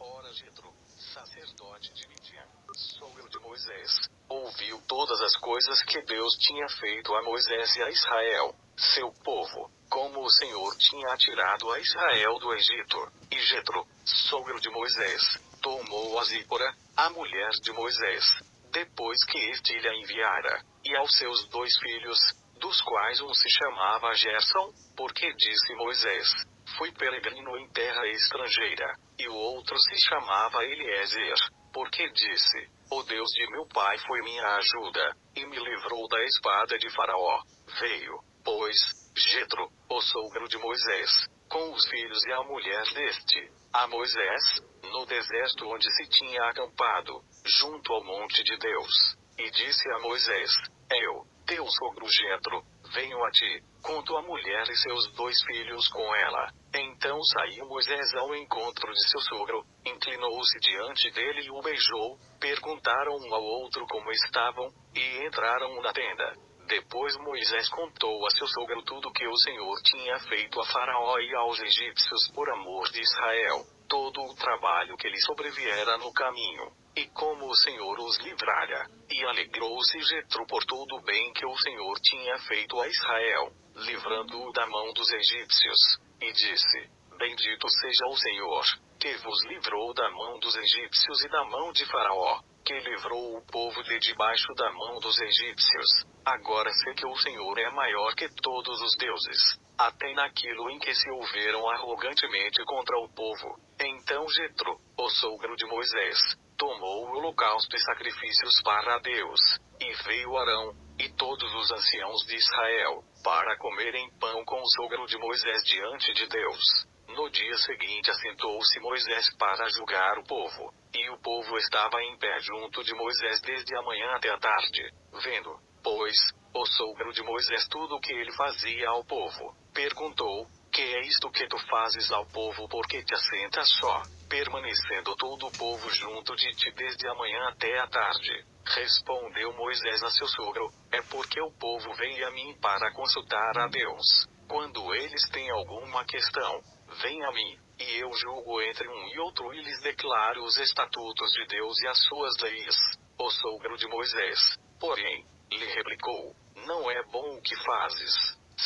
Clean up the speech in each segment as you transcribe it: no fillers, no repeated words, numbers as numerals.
Ora Jetro, sacerdote de Midian, sogro de Moisés, ouviu todas as coisas que Deus tinha feito a Moisés e a Israel, seu povo, como o Senhor tinha tirado a Israel do Egito. E Jetro, sogro de Moisés, tomou a Zípora, a mulher de Moisés, depois que este lhe a enviara, e aos seus 2 filhos, dos quais um se chamava Gerson, porque disse Moisés: fui peregrino em terra estrangeira, e o outro se chamava Eliezer, porque disse: o Deus de meu pai foi minha ajuda, e me livrou da espada de Faraó. Veio, pois, Jetro, o sogro de Moisés, com os filhos e a mulher deste, a Moisés, no deserto onde se tinha acampado, junto ao monte de Deus, e disse a Moisés: eu, teu sogro Jetro, venho a ti, com tua mulher e seus 2 filhos com ela. Então saiu Moisés ao encontro de seu sogro, inclinou-se diante dele e o beijou, perguntaram um ao outro como estavam, e entraram na tenda. Depois Moisés contou a seu sogro tudo o que o Senhor tinha feito a Faraó e aos egípcios por amor de Israel, todo o trabalho que lhe sobreviera no caminho, e como o Senhor os livrara. E alegrou-se Jetro por todo o bem que o Senhor tinha feito a Israel, livrando-o da mão dos egípcios, e disse: bendito seja o Senhor, que vos livrou da mão dos egípcios e da mão de Faraó, que livrou o povo de debaixo da mão dos egípcios. Agora sei que o Senhor é maior que todos os deuses, até naquilo em que se houveram arrogantemente contra o povo. Então Jetro, o sogro de Moisés, tomou o holocausto e sacrifícios para Deus, e veio Arão, e todos os anciãos de Israel, para comerem pão com o sogro de Moisés diante de Deus. No dia seguinte assentou-se Moisés para julgar o povo, e o povo estava em pé junto de Moisés desde a manhã até a tarde. Vendo, pois, o sogro de Moisés tudo o que ele fazia ao povo, perguntou: que é isto que tu fazes ao povo, porque te assentas só, permanecendo todo o povo junto de ti desde a manhã até a tarde? Respondeu Moisés a seu sogro: é porque o povo vem a mim para consultar a Deus. Quando eles têm alguma questão, vem a mim, e eu julgo entre um e outro e lhes declaro os estatutos de Deus e as suas leis. O sogro de Moisés, porém, lhe replicou: não é bom o que fazes.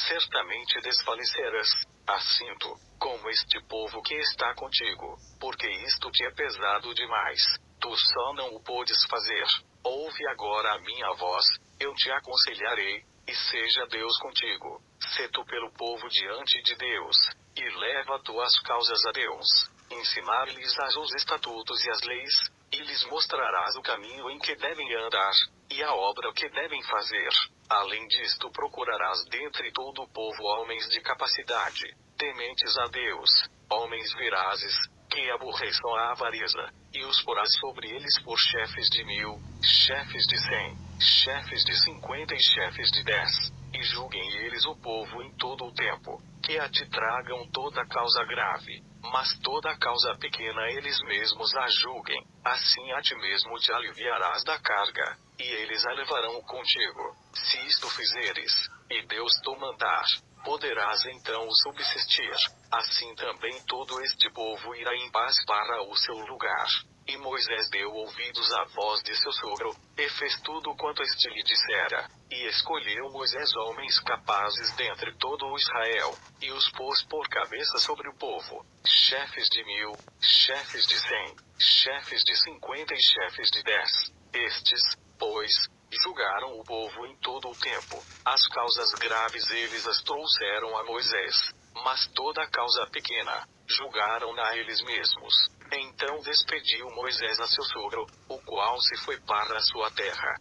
Certamente desfalecerás, assinto, como este povo que está contigo, porque isto te é pesado demais. Tu só não o podes fazer. Ouve agora a minha voz, eu te aconselharei, e seja Deus contigo. Sê tu pelo povo diante de Deus, e leva tuas causas a Deus. Ensinar-lhes os estatutos e as leis, e lhes mostrarás o caminho em que devem andar, e a obra que devem fazer. Além disto procurarás dentre todo o povo homens de capacidade, tementes a Deus, homens verazes, que aborreçam a avareza, e os porás sobre eles por chefes de 1000, chefes de 100, chefes de 50 e chefes de 10, e julguem eles o povo em todo o tempo, que a ti tragam toda causa grave, mas toda causa pequena eles mesmos a julguem. Assim a ti mesmo te aliviarás da carga, e eles a levarão contigo. Se isto fizeres, e Deus te mandar, poderás então subsistir. Assim também todo este povo irá em paz para o seu lugar. E Moisés deu ouvidos à voz de seu sogro, e fez tudo quanto este lhe dissera. E escolheu Moisés homens capazes dentre todo o Israel, e os pôs por cabeça sobre o povo, chefes de 1000, chefes de 100, chefes de 50 e chefes de 10. Estes, pois, julgaram o povo em todo o tempo. As causas graves eles as trouxeram a Moisés, mas toda a causa pequena, julgaram-na eles mesmos. Então despediu Moisés a seu sogro, o qual se foi para a sua terra.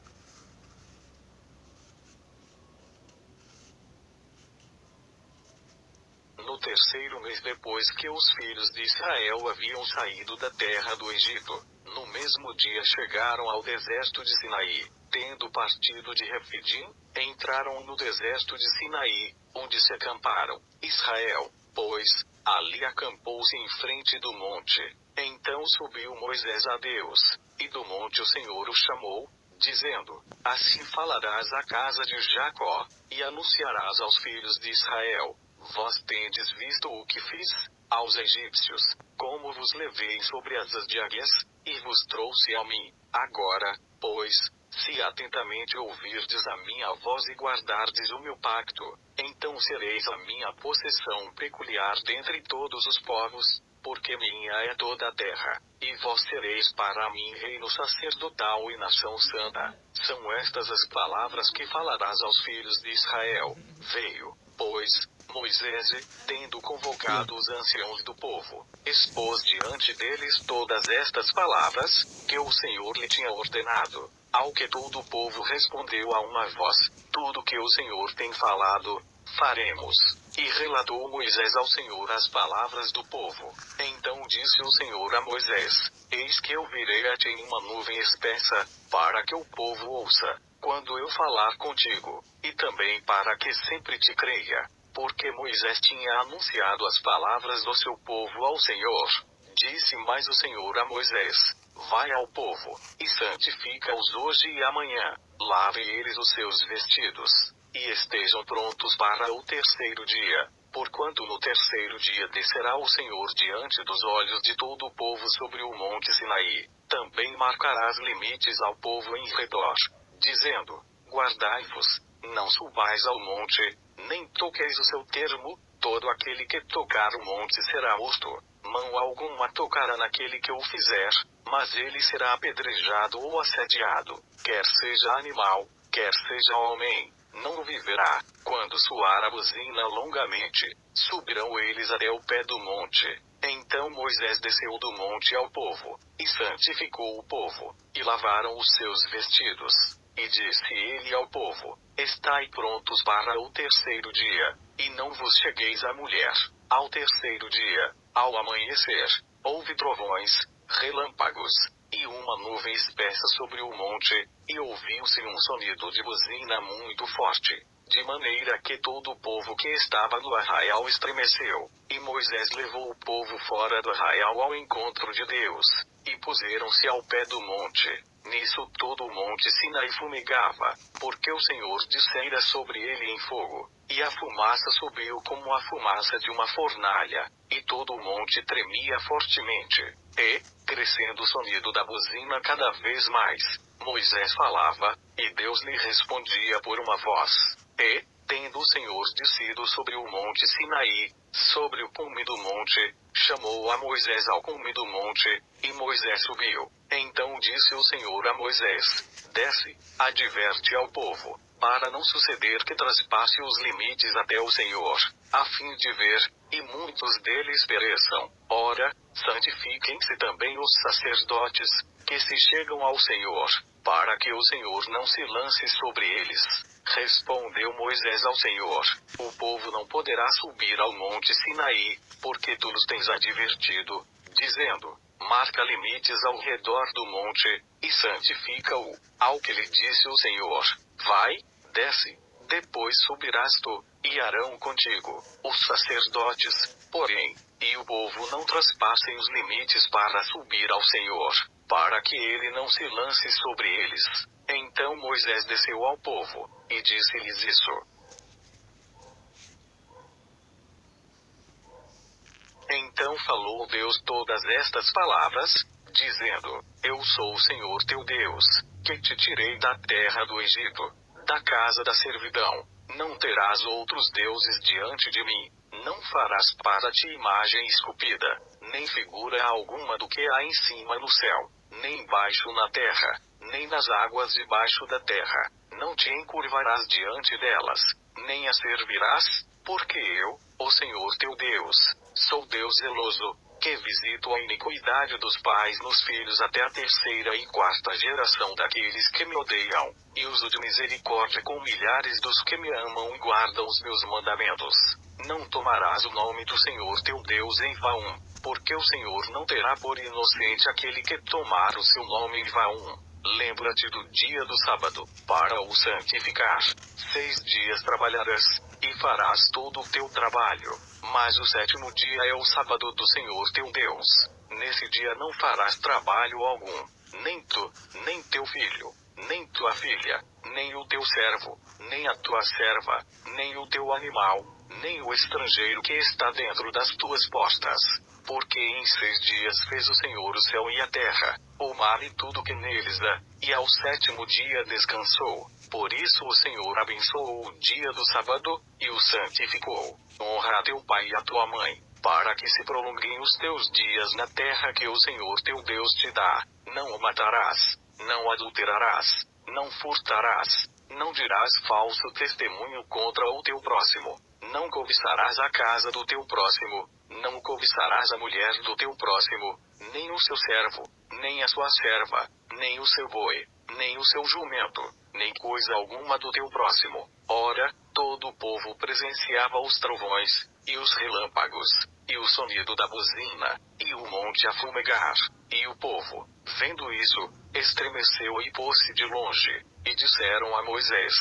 No terceiro mês depois que os filhos de Israel haviam saído da terra do Egito, no mesmo dia chegaram ao deserto de Sinaí. Tendo partido de Refidim, entraram no deserto de Sinaí, onde se acamparam. Israel, pois, ali acampou-se em frente do monte. Então subiu Moisés a Deus, e do monte o Senhor o chamou, dizendo: assim falarás à casa de Jacó, e anunciarás aos filhos de Israel: vós tendes visto o que fiz aos egípcios, como vos levei sobre asas de águias, e vos trouxe a mim. Agora, pois, se atentamente ouvirdes a minha voz e guardardes o meu pacto, então sereis a minha possessão peculiar dentre todos os povos, porque minha é toda a terra, e vós sereis para mim reino sacerdotal e nação santa. São estas as palavras que falarás aos filhos de Israel. Veio, pois, Moisés, tendo convocado os anciãos do povo, expôs diante deles todas estas palavras, que o Senhor lhe tinha ordenado. Ao que todo o povo respondeu a uma voz: tudo que o Senhor tem falado, faremos. E relatou Moisés ao Senhor as palavras do povo. Então disse o Senhor a Moisés: eis que eu virei a ti em uma nuvem espessa, para que o povo ouça, quando eu falar contigo, e também para que sempre te creia. Porque Moisés tinha anunciado as palavras do seu povo ao Senhor. Disse mais o Senhor a Moisés: vai ao povo, e santifica-os hoje e amanhã. Lavem eles os seus vestidos, e estejam prontos para o terceiro dia. Porquanto no terceiro dia descerá o Senhor diante dos olhos de todo o povo sobre o monte Sinaí. Também marcarás limites ao povo em redor, dizendo: guardai-vos, não subais ao monte, nem toqueis o seu termo. Todo aquele que tocar o monte será morto. Mão alguma tocará naquele que o fizer, mas ele será apedrejado ou assediado. Quer seja animal, quer seja homem, não viverá. Quando soar a buzina longamente, subirão eles até o pé do monte. Então Moisés desceu do monte ao povo, e santificou o povo, e lavaram os seus vestidos. E disse ele ao povo: estai prontos para o terceiro dia, e não vos chegueis à mulher. Ao terceiro dia, ao amanhecer, houve trovões, relâmpagos, e uma nuvem espessa sobre o monte, e ouviu-se um sonido de buzina muito forte, de maneira que todo o povo que estava no arraial estremeceu. E Moisés levou o povo fora do arraial ao encontro de Deus, e puseram-se ao pé do monte. Nisso todo o monte Sinai fumegava, porque o Senhor descera sobre ele em fogo, e a fumaça subiu como a fumaça de uma fornalha, e todo o monte tremia fortemente. E, crescendo o sonido da buzina cada vez mais, Moisés falava, e Deus lhe respondia por uma voz. E, tendo o Senhor descido sobre o monte Sinaí, sobre o cume do monte, chamou a Moisés ao cume do monte, e Moisés subiu. Então disse o Senhor a Moisés: desce, adverte ao povo, para não suceder que traspasse os limites até o Senhor, a fim de ver, e muitos deles pereçam. Ora, santifiquem-se também os sacerdotes, que se chegam ao Senhor, para que o Senhor não se lance sobre eles. Respondeu Moisés ao Senhor: o povo não poderá subir ao monte Sinaí, porque tu nos tens advertido, dizendo: marca limites ao redor do monte, e santifica-o. Ao que lhe disse o Senhor: vai, desce, depois subirás tu, e Arão contigo, os sacerdotes, porém, e o povo não traspassem os limites para subir ao Senhor, para que ele não se lance sobre eles. Então Moisés desceu ao povo, e disse-lhes isso. Então falou Deus todas estas palavras, dizendo: eu sou o Senhor teu Deus, que te tirei da terra do Egito, da casa da servidão. Não terás outros deuses diante de mim. Não farás para ti imagem esculpida, nem figura alguma do que há em cima no céu, nem embaixo na terra, nem nas águas debaixo da terra. Não te encurvarás diante delas, nem as servirás, porque eu, o Senhor teu Deus, sou Deus zeloso, que visito a iniquidade dos pais nos filhos até a terceira e quarta geração daqueles que me odeiam, e uso de misericórdia com milhares dos que me amam e guardam os meus mandamentos. Não tomarás o nome do Senhor teu Deus em vão, porque o Senhor não terá por inocente aquele que tomar o seu nome em vão. Lembra-te do dia do sábado, para o santificar. 6 dias trabalharás, e farás todo o teu trabalho. Mas o sétimo dia é o sábado do Senhor teu Deus. Nesse dia não farás trabalho algum, nem tu, nem teu filho, nem tua filha, nem o teu servo, nem a tua serva, nem o teu animal, nem o estrangeiro que está dentro das tuas portas. Porque em 6 dias fez o Senhor o céu e a terra, o mar e tudo que neles há, e ao 7º dia descansou. Por isso o Senhor abençoou o dia do sábado, e o santificou. Honra a teu pai e a tua mãe, para que se prolonguem os teus dias na terra que o Senhor teu Deus te dá. Não o matarás, não adulterarás, não furtarás, não dirás falso testemunho contra o teu próximo, não cobiçarás a casa do teu próximo, não cobiçarás a mulher do teu próximo, nem o seu servo, nem a sua serva, nem o seu boi, nem o seu jumento, nem coisa alguma do teu próximo. Ora, todo o povo presenciava os trovões, e os relâmpagos, e o sonido da buzina, e o monte a fumegar. E o povo, vendo isso, estremeceu e pôs-se de longe. E disseram a Moisés: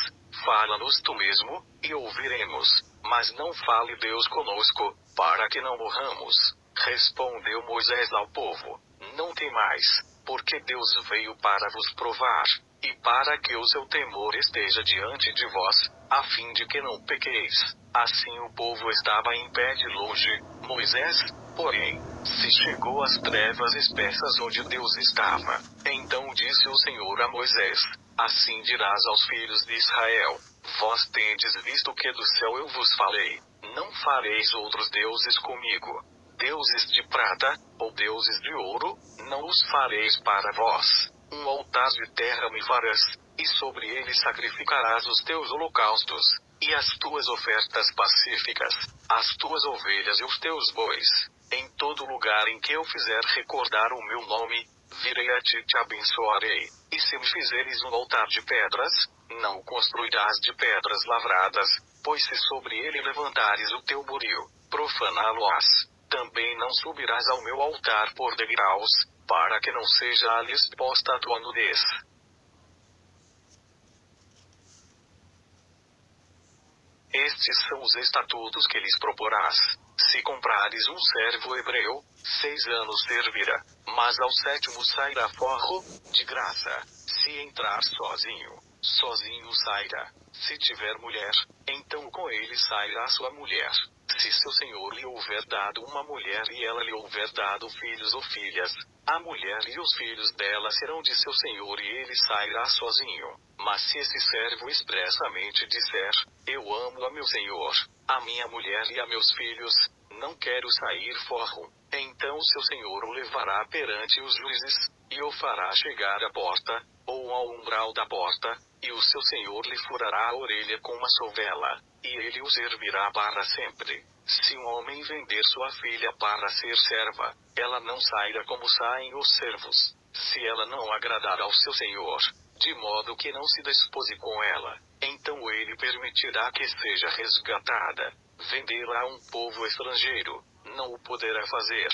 Fala-nos tu mesmo, e ouviremos, mas não fale Deus conosco, para que não morramos. Respondeu Moisés ao povo: Não temais, porque Deus veio para vos provar, e para que o seu temor esteja diante de vós, a fim de que não pequeis. Assim o povo estava em pé de longe. Moisés, porém, se chegou às trevas espessas onde Deus estava. Então disse o Senhor a Moisés: Assim dirás aos filhos de Israel: Vós tendes visto que do céu eu vos falei. Não fareis outros deuses comigo. Deuses de prata, ou deuses de ouro, não os fareis para vós. Um altar de terra me farás, e sobre ele sacrificarás os teus holocaustos, e as tuas ofertas pacíficas, as tuas ovelhas e os teus bois. Em todo lugar em que eu fizer recordar o meu nome, virei a ti e te abençoarei. E se me fizeres um altar de pedras, não o construirás de pedras lavradas, pois se sobre ele levantares o teu buril, profaná-lo-ás. Também não subirás ao meu altar por degraus, para que não seja ali exposta a tua nudez. Estes são os estatutos que lhes proporás. Se comprares um servo hebreu, 6 anos servirá, mas ao 7º sairá forro, de graça. Se entrar sozinho, sozinho sairá. Se tiver mulher, então com ele sairá sua mulher. Se seu senhor lhe houver dado uma mulher e ela lhe houver dado filhos ou filhas, a mulher e os filhos dela serão de seu senhor e ele sairá sozinho. Mas se esse servo expressamente disser: Eu amo a meu senhor, a minha mulher e a meus filhos, não quero sair forro, então seu senhor o levará perante os juízes, e o fará chegar à porta, ou ao umbral da porta, e o seu senhor lhe furará a orelha com uma sovela, e ele o servirá para sempre. Se um homem vender sua filha para ser serva, ela não sairá como saem os servos, se ela não agradar ao seu senhor, de modo que não se despose com ela, então ele permitirá que seja resgatada. Vendê-la a um povo estrangeiro, não o poderá fazer,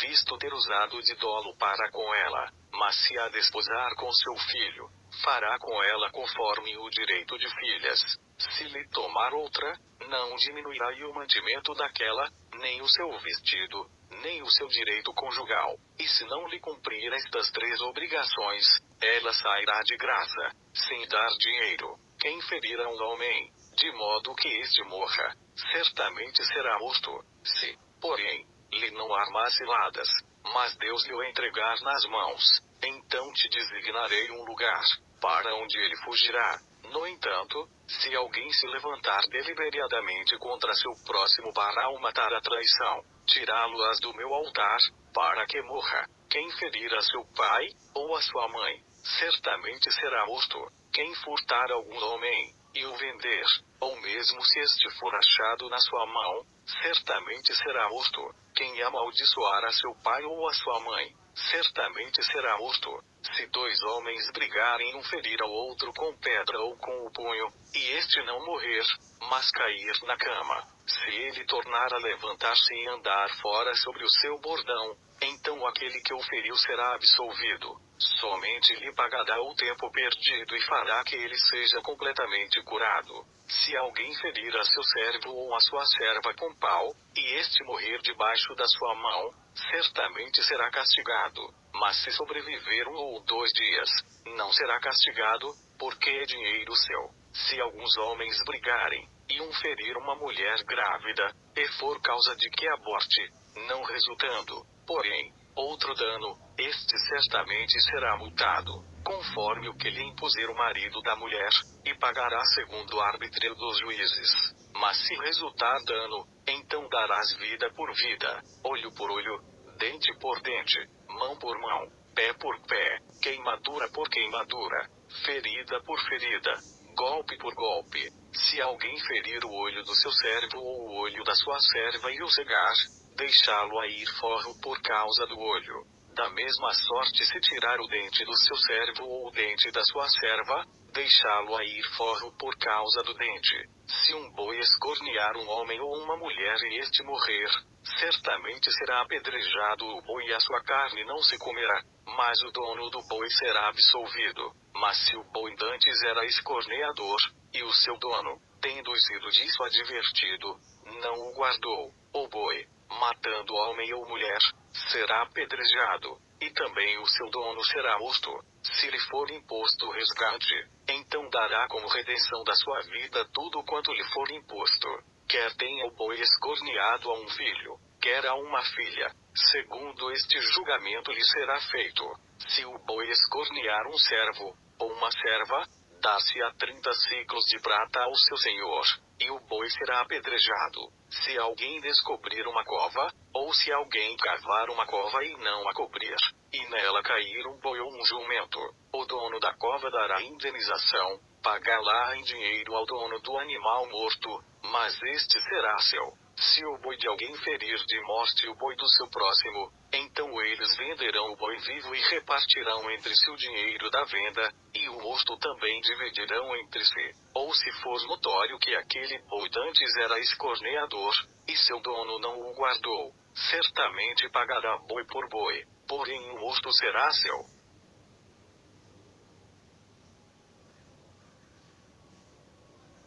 visto ter usado de dolo para com ela, mas se a desposar com seu filho, fará com ela conforme o direito de filhas. Se lhe tomar outra, não diminuirá o mantimento daquela, nem o seu vestido, nem o seu direito conjugal. E se não lhe cumprir estas 3 obrigações, ela sairá de graça, sem dar dinheiro. Quem ferir a um homem, de modo que este morra, certamente será morto. Se, porém, lhe não armar ciladas, mas Deus lhe o entregar nas mãos, então te designarei um lugar, para onde ele fugirá. No entanto, se alguém se levantar deliberadamente contra seu próximo para o matar a traição, tirá-lo-ás do meu altar, para que morra. Quem ferir a seu pai, ou a sua mãe, certamente será morto. Quem furtar algum homem, e o vender, ou mesmo se este for achado na sua mão, certamente será morto. Quem amaldiçoar a seu pai ou a sua mãe, certamente será morto. Se 2 homens brigarem um ferir ao outro com pedra ou com o punho, e este não morrer, mas cair na cama, se ele tornar a levantar-se e andar fora sobre o seu bordão, então aquele que o feriu será absolvido. Somente lhe pagará o tempo perdido e fará que ele seja completamente curado. Se alguém ferir a seu servo ou a sua serva com pau, e este morrer debaixo da sua mão, certamente será castigado. Mas se sobreviver 1 ou 2 dias, não será castigado, porque é dinheiro seu. Se alguns homens brigarem, e um ferir uma mulher grávida, e for causa de que aborte, não resultando, porém, outro dano, este certamente será multado, conforme o que lhe impuser o marido da mulher, e pagará segundo o arbítrio dos juízes. Mas se resultar dano, então darás vida por vida, olho por olho, dente por dente, mão por mão, pé por pé, queimadura por queimadura, ferida por ferida, golpe por golpe. Se alguém ferir o olho do seu servo ou o olho da sua serva e o cegar, deixá-lo a ir forro por causa do olho. Da mesma sorte, se tirar o dente do seu servo ou o dente da sua serva, deixá-lo a ir forro por causa do dente. Se um boi escornear um homem ou uma mulher e este morrer, certamente será apedrejado o boi e a sua carne não se comerá, mas o dono do boi será absolvido. Mas se o boi dantes era escorneador, e o seu dono, tendo sido disso advertido, não o guardou, o boi, matando homem ou mulher, será apedrejado, e também o seu dono será morto. Se lhe for imposto resgate, então dará como redenção da sua vida tudo quanto lhe for imposto, quer tenha o boi escorneado a um filho, quer a uma filha, segundo este julgamento lhe será feito. Se o boi escornear um servo, ou uma serva, dá-se-á 30 siclos de prata ao seu senhor, e o boi será apedrejado. Se alguém descobrir uma cova, ou se alguém cavar uma cova e não a cobrir, e nela cair um boi ou um jumento, o dono da cova dará indenização, pagá-la em dinheiro ao dono do animal morto, mas este será seu. Se o boi de alguém ferir de morte o boi do seu próximo, então eles venderão o boi vivo e repartirão entre si o dinheiro da venda, e o morto também dividirão entre si. Ou se for notório que aquele boi dantes era escorneador, e seu dono não o guardou, certamente pagará boi por boi, porém o morto será seu.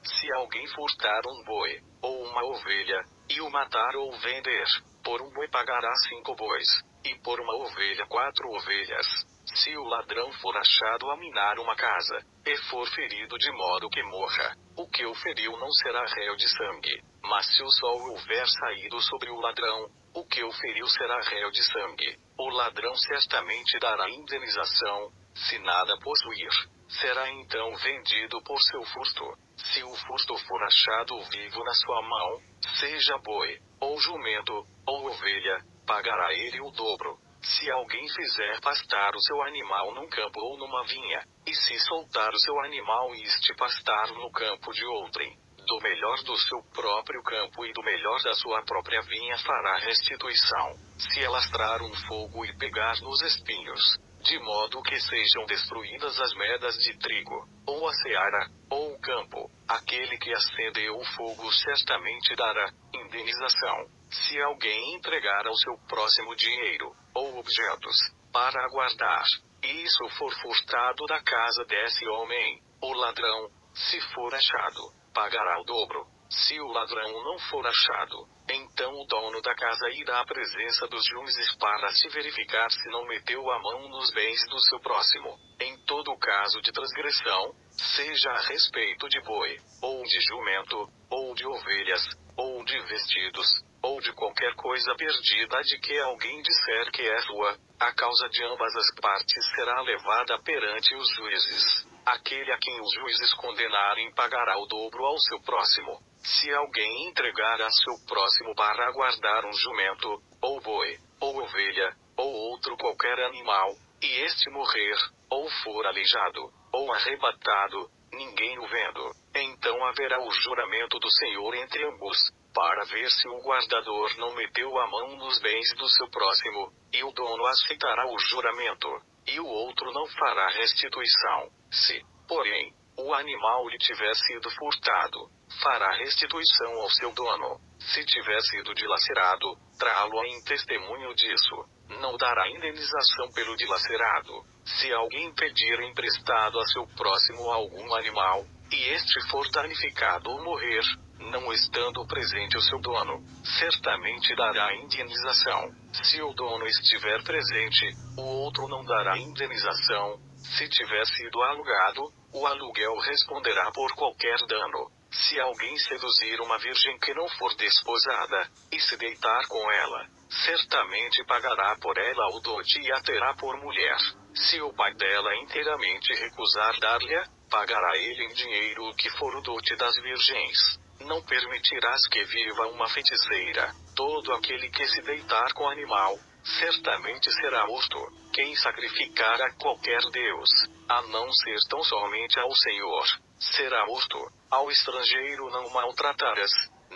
Se alguém furtar um boi, ou uma ovelha, e o matar ou vender, por um boi pagará 5 bois, e por uma ovelha 4 ovelhas. Se o ladrão for achado a minar uma casa, e for ferido de modo que morra, o que o feriu não será réu de sangue. Mas se o sol houver saído sobre o ladrão, o que o feriu será réu de sangue. O ladrão certamente dará indenização, se nada possuir. Será então vendido por seu furto. Se o furto for achado vivo na sua mão, seja boi, ou jumento, ou ovelha, pagará ele o dobro. Se alguém fizer pastar o seu animal num campo ou numa vinha, e se soltar o seu animal e este pastar no campo de outrem, do melhor do seu próprio campo e do melhor da sua própria vinha fará restituição. Se alastrar um fogo e pegar nos espinhos, de modo que sejam destruídas as medas de trigo, ou a seara, ou o campo, aquele que acendeu o fogo certamente dará indenização. Se alguém entregar ao seu próximo dinheiro, ou objetos, para aguardar, e isso for furtado da casa desse homem, o ladrão, se for achado, pagará o dobro. Se o ladrão não for achado, então o dono da casa irá à presença dos juízes para se verificar se não meteu a mão nos bens do seu próximo. Em todo caso de transgressão, seja a respeito de boi, ou de jumento, ou de ovelhas, ou de vestidos, ou de qualquer coisa perdida de que alguém disser que é sua, a causa de ambas as partes será levada perante os juízes. Aquele a quem os juízes condenarem pagará o dobro ao seu próximo. Se alguém entregar a seu próximo para aguardar um jumento, ou boi, ou ovelha, ou outro qualquer animal, e este morrer, ou for aleijado, ou arrebatado, ninguém o vendo, então haverá o juramento do Senhor entre ambos, para ver se o guardador não meteu a mão nos bens do seu próximo, e o dono aceitará o juramento, e o outro não fará restituição. Se, porém, o animal lhe tiver sido furtado, fará restituição ao seu dono. Se tiver sido dilacerado, trá-lo em testemunho disso. Não dará indenização pelo dilacerado. Se alguém pedir emprestado a seu próximo algum animal, e este for danificado ou morrer, não estando presente o seu dono, certamente dará indenização. Se o dono estiver presente, o outro não dará indenização. Se tiver sido alugado, o aluguel responderá por qualquer dano. Se alguém seduzir uma virgem que não for desposada, e se deitar com ela, certamente pagará por ela o dote e a terá por mulher. Se o pai dela inteiramente recusar dar-lhe, pagará ele em dinheiro o que for o dote das virgens. Não permitirás que viva uma feiticeira. Todo aquele que se deitar com animal, certamente será morto. Quem sacrificar a qualquer deus, a não ser tão somente ao Senhor, será morto. Ao estrangeiro não maltratarás,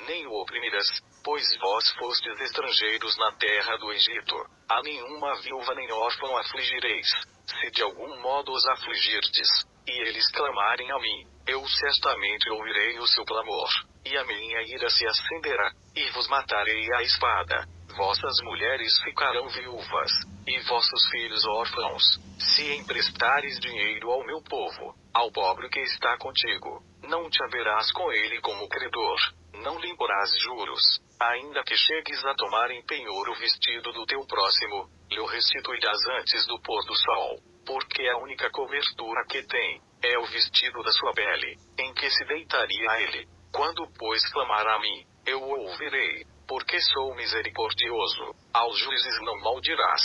nem o oprimirás, pois vós fostes estrangeiros na terra do Egito. A nenhuma viúva nem órfão afligireis. Se de algum modo os afligirdes, e eles clamarem a mim, eu certamente ouvirei o seu clamor, e a minha ira se acenderá, e vos matarei à espada. Vossas mulheres ficarão viúvas, e vossos filhos órfãos. Se emprestares dinheiro ao meu povo, ao pobre que está contigo, não te haverás com ele como credor, não lhe imporás juros. Ainda que chegues a tomar em penhor o vestido do teu próximo, lhe o restituirás antes do pôr do sol, porque a única cobertura que tem, é o vestido da sua pele, em que se deitaria a ele. Quando, pois, clamar a mim, eu o ouvirei, porque sou misericordioso. Aos juízes não maldirás,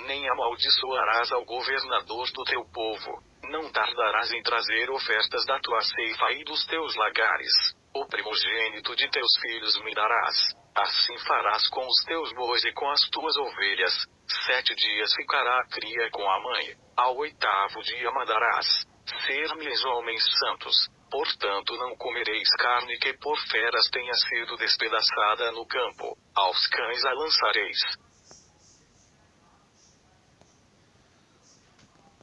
nem amaldiçoarás ao governador do teu povo. Não tardarás em trazer ofertas da tua ceifa e dos teus lagares. O primogênito de teus filhos me darás. Assim farás com os teus bois e com as tuas ovelhas. 7 dias ficará a cria com a mãe. Ao 8º dia mandarás. Ser-me-eis homens santos. Portanto não comereis carne que por feras tenha sido despedaçada no campo. Aos cães a lançareis.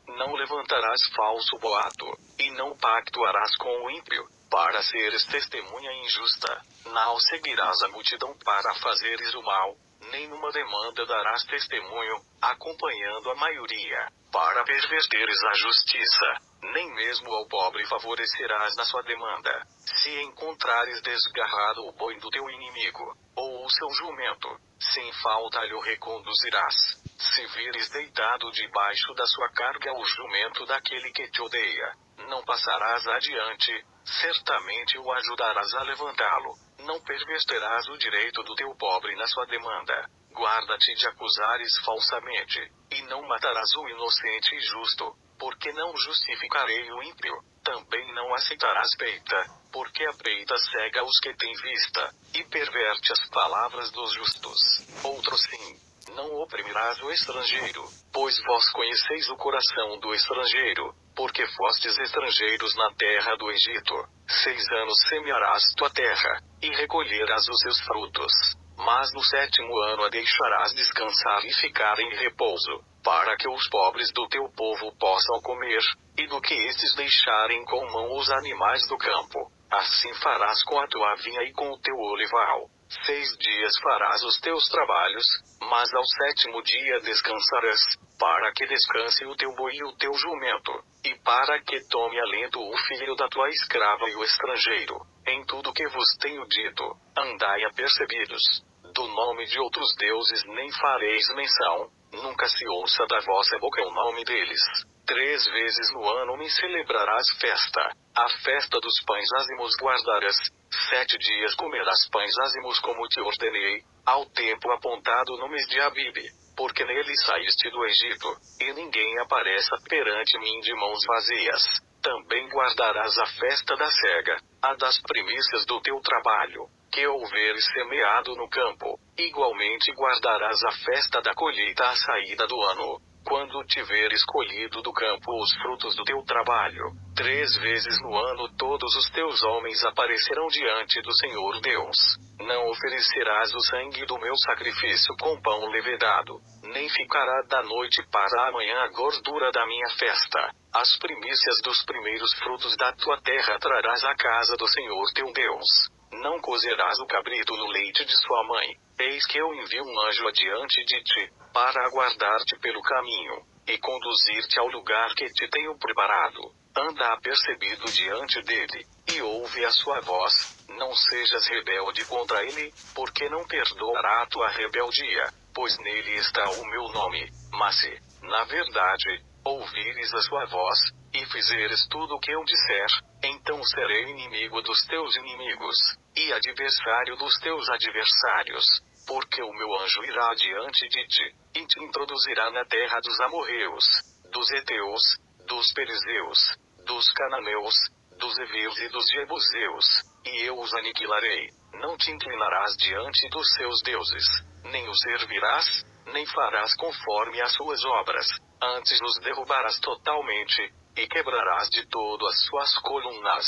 Não levantarás falso boato, e não pactuarás com o ímpio, para seres testemunha injusta. Não seguirás a multidão para fazeres o mal, nem numa demanda darás testemunho, acompanhando a maioria, para perverteres a justiça. Nem mesmo ao pobre favorecerás na sua demanda. Se encontrares desgarrado o boi do teu inimigo, ou o seu jumento, sem falta lhe o reconduzirás. Se vires deitado debaixo da sua carga o jumento daquele que te odeia, não passarás adiante, certamente o ajudarás a levantá-lo. Não perverterás o direito do teu pobre na sua demanda. Guarda-te de acusares falsamente, e não matarás o inocente e justo, porque não justificarei o ímpio. Também não aceitarás peita, porque a peita cega os que têm vista, e perverte as palavras dos justos. Outro sim. Não oprimirás o estrangeiro, pois vós conheceis o coração do estrangeiro, porque fostes estrangeiros na terra do Egito. 6 anos semearás tua terra, e recolherás os seus frutos. Mas no 7º ano a deixarás descansar e ficar em repouso, para que os pobres do teu povo possam comer, e do que estes deixarem com mão os animais do campo. Assim farás com a tua vinha e com o teu olival. 6 dias farás os teus trabalhos, mas ao 7º dia descansarás, para que descanse o teu boi e o teu jumento, e para que tome alento o filho da tua escrava e o estrangeiro. Em tudo que vos tenho dito, andai apercebidos. Do nome de outros deuses nem fareis menção, nunca se ouça da vossa boca o nome deles. 3 vezes no ano me celebrarás festa. A festa dos pães ázimos guardarás. 7 dias comerás pães ázimos como te ordenei, ao tempo apontado no mês de Abibe, porque nele saíste do Egito, e ninguém apareça perante mim de mãos vazias. Também guardarás a festa da cega, a das primícias do teu trabalho, que houveres semeado no campo. Igualmente guardarás a festa da colheita à saída do ano, quando tiveres colhido do campo os frutos do teu trabalho. 3 vezes no ano todos os teus homens aparecerão diante do Senhor Deus. Não oferecerás o sangue do meu sacrifício com pão levedado, nem ficará da noite para a manhã a gordura da minha festa. As primícias dos primeiros frutos da tua terra trarás à casa do Senhor teu Deus. Não cozerás o cabrito no leite de sua mãe. Eis que eu envio um anjo adiante de ti, para aguardar-te pelo caminho, e conduzir-te ao lugar que te tenho preparado. Anda apercebido diante dele, e ouve a sua voz. Não sejas rebelde contra ele, porque não perdoará a tua rebeldia, pois nele está o meu nome. Mas se, na verdade, ouvires a sua voz, e fizeres tudo o que eu disser, Então serei inimigo dos teus inimigos, e adversário dos teus adversários, porque o meu anjo irá diante de ti, e te introduzirá na terra dos amorreus, dos heteus, dos perizeus, dos cananeus, dos heveus e dos jebuseus, e eu os aniquilarei. Não te inclinarás diante dos seus deuses, nem os servirás, nem farás conforme as suas obras, antes os derrubarás totalmente, e quebrarás de todo as suas colunas.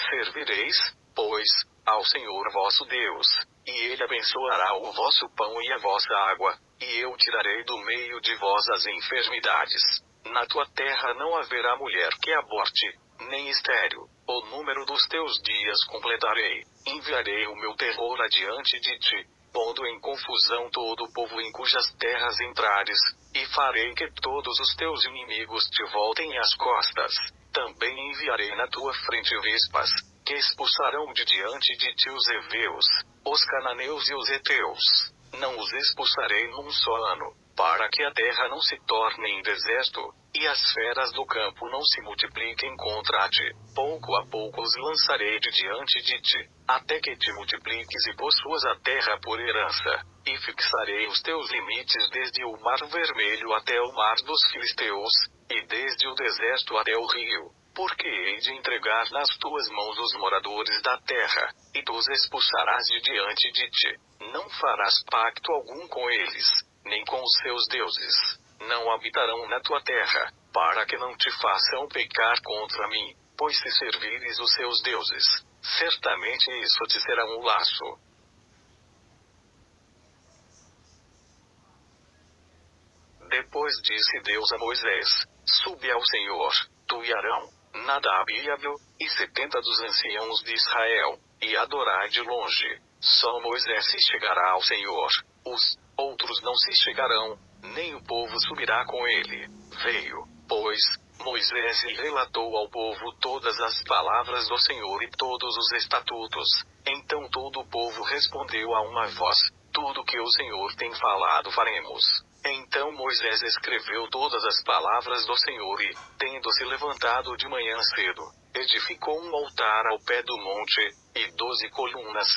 Servireis, pois, ao Senhor vosso Deus, e ele abençoará o vosso pão e a vossa água, e eu tirarei do meio de vós as enfermidades. Na tua terra não haverá mulher que aborte, nem estéril. O número dos teus dias completarei. Enviarei o meu terror adiante de ti, pondo em confusão todo o povo em cujas terras entrares, e farei que todos os teus inimigos te voltem as costas. Também enviarei na tua frente vespas, que expulsarão de diante de ti os heveus, os cananeus e os heteus. Não os expulsarei num só ano, para que a terra não se torne em deserto, e as feras do campo não se multipliquem contra ti. Pouco a pouco os lançarei de diante de ti, até que te multipliques e possuas a terra por herança. E fixarei os teus limites desde o mar vermelho até o mar dos filisteus, e desde o deserto até o rio. Porque hei de entregar nas tuas mãos os moradores da terra, e tu os expulsarás de diante de ti. Não farás pacto algum com eles, nem com os seus deuses. Não habitarão na tua terra, para que não te façam pecar contra mim, pois se servires os seus deuses, certamente isso te será um laço. Depois disse Deus a Moisés: Subi ao Senhor, tu e Arão, Nadab e Abiú, e 70 dos anciãos de Israel, e adorai de longe. Só Moisés se chegará ao Senhor, os outros não se chegarão, nem o povo subirá com ele. Veio, pois, Moisés e relatou ao povo todas as palavras do Senhor e todos os estatutos. Então todo o povo respondeu a uma voz: Tudo que o Senhor tem falado faremos. Então Moisés escreveu todas as palavras do Senhor e, tendo-se levantado de manhã cedo, edificou um altar ao pé do monte, e 12 colunas,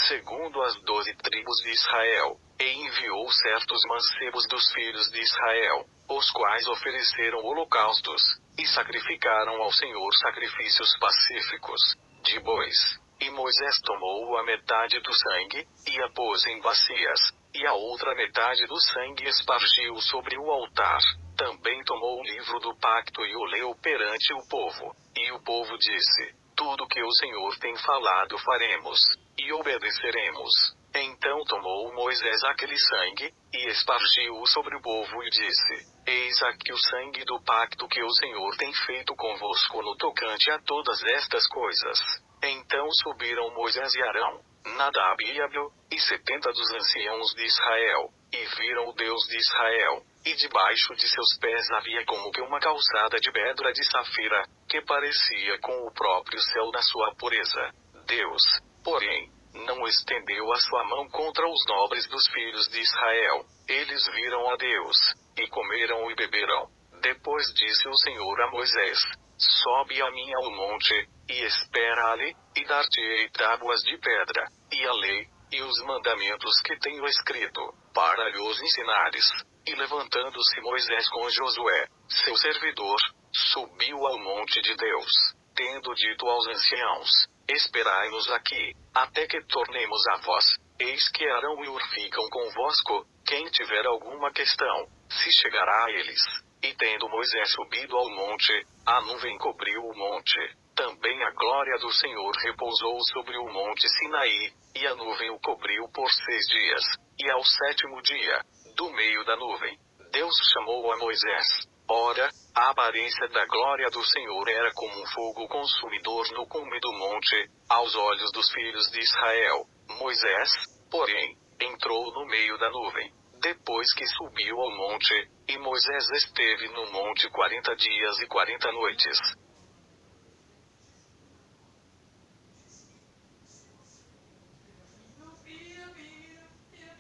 segundo as 12 tribos de Israel, e enviou certos mancebos dos filhos de Israel, os quais ofereceram holocaustos, e sacrificaram ao Senhor sacrifícios pacíficos, de bois. E Moisés tomou a metade do sangue, e a pôs em bacias, e a outra metade do sangue espargiu sobre o altar. Também tomou o livro do pacto e o leu perante o povo. E o povo disse: Tudo que o Senhor tem falado faremos, e obedeceremos. Então tomou Moisés aquele sangue, e espargiu-o sobre o povo e disse: Eis aqui o sangue do pacto que o Senhor tem feito convosco no tocante a todas estas coisas. Então subiram Moisés e Arão, Nadab e Abiú, e 70 dos anciãos de Israel, e viram o Deus de Israel, e debaixo de seus pés havia como que uma calçada de pedra de safira, que parecia com o próprio céu na sua pureza. Deus, porém, não estendeu a sua mão contra os nobres dos filhos de Israel. Eles viram a Deus, e comeram e beberam. Depois disse o Senhor a Moisés: Sobe a mim ao monte, e espera ali, e dar-te-ei tábuas de pedra, e a lei, e os mandamentos que tenho escrito, para lhos ensinares. E levantando-se Moisés com Josué, seu servidor, subiu ao monte de Deus, tendo dito aos anciãos: Esperai-nos aqui, até que tornemos a vós. Eis que Arão e Hur ficam convosco. Quem tiver alguma questão, se chegará a eles. E tendo Moisés subido ao monte, a nuvem cobriu o monte. Também a glória do Senhor repousou sobre o monte Sinaí, e a nuvem o cobriu por 6 dias. E ao 7º dia, do meio da nuvem, Deus chamou a Moisés. Ora, a aparência da glória do Senhor era como um fogo consumidor no cume do monte, aos olhos dos filhos de Israel. Moisés, porém, entrou no meio da nuvem, depois que subiu ao monte, e Moisés esteve no monte 40 dias e 40 noites.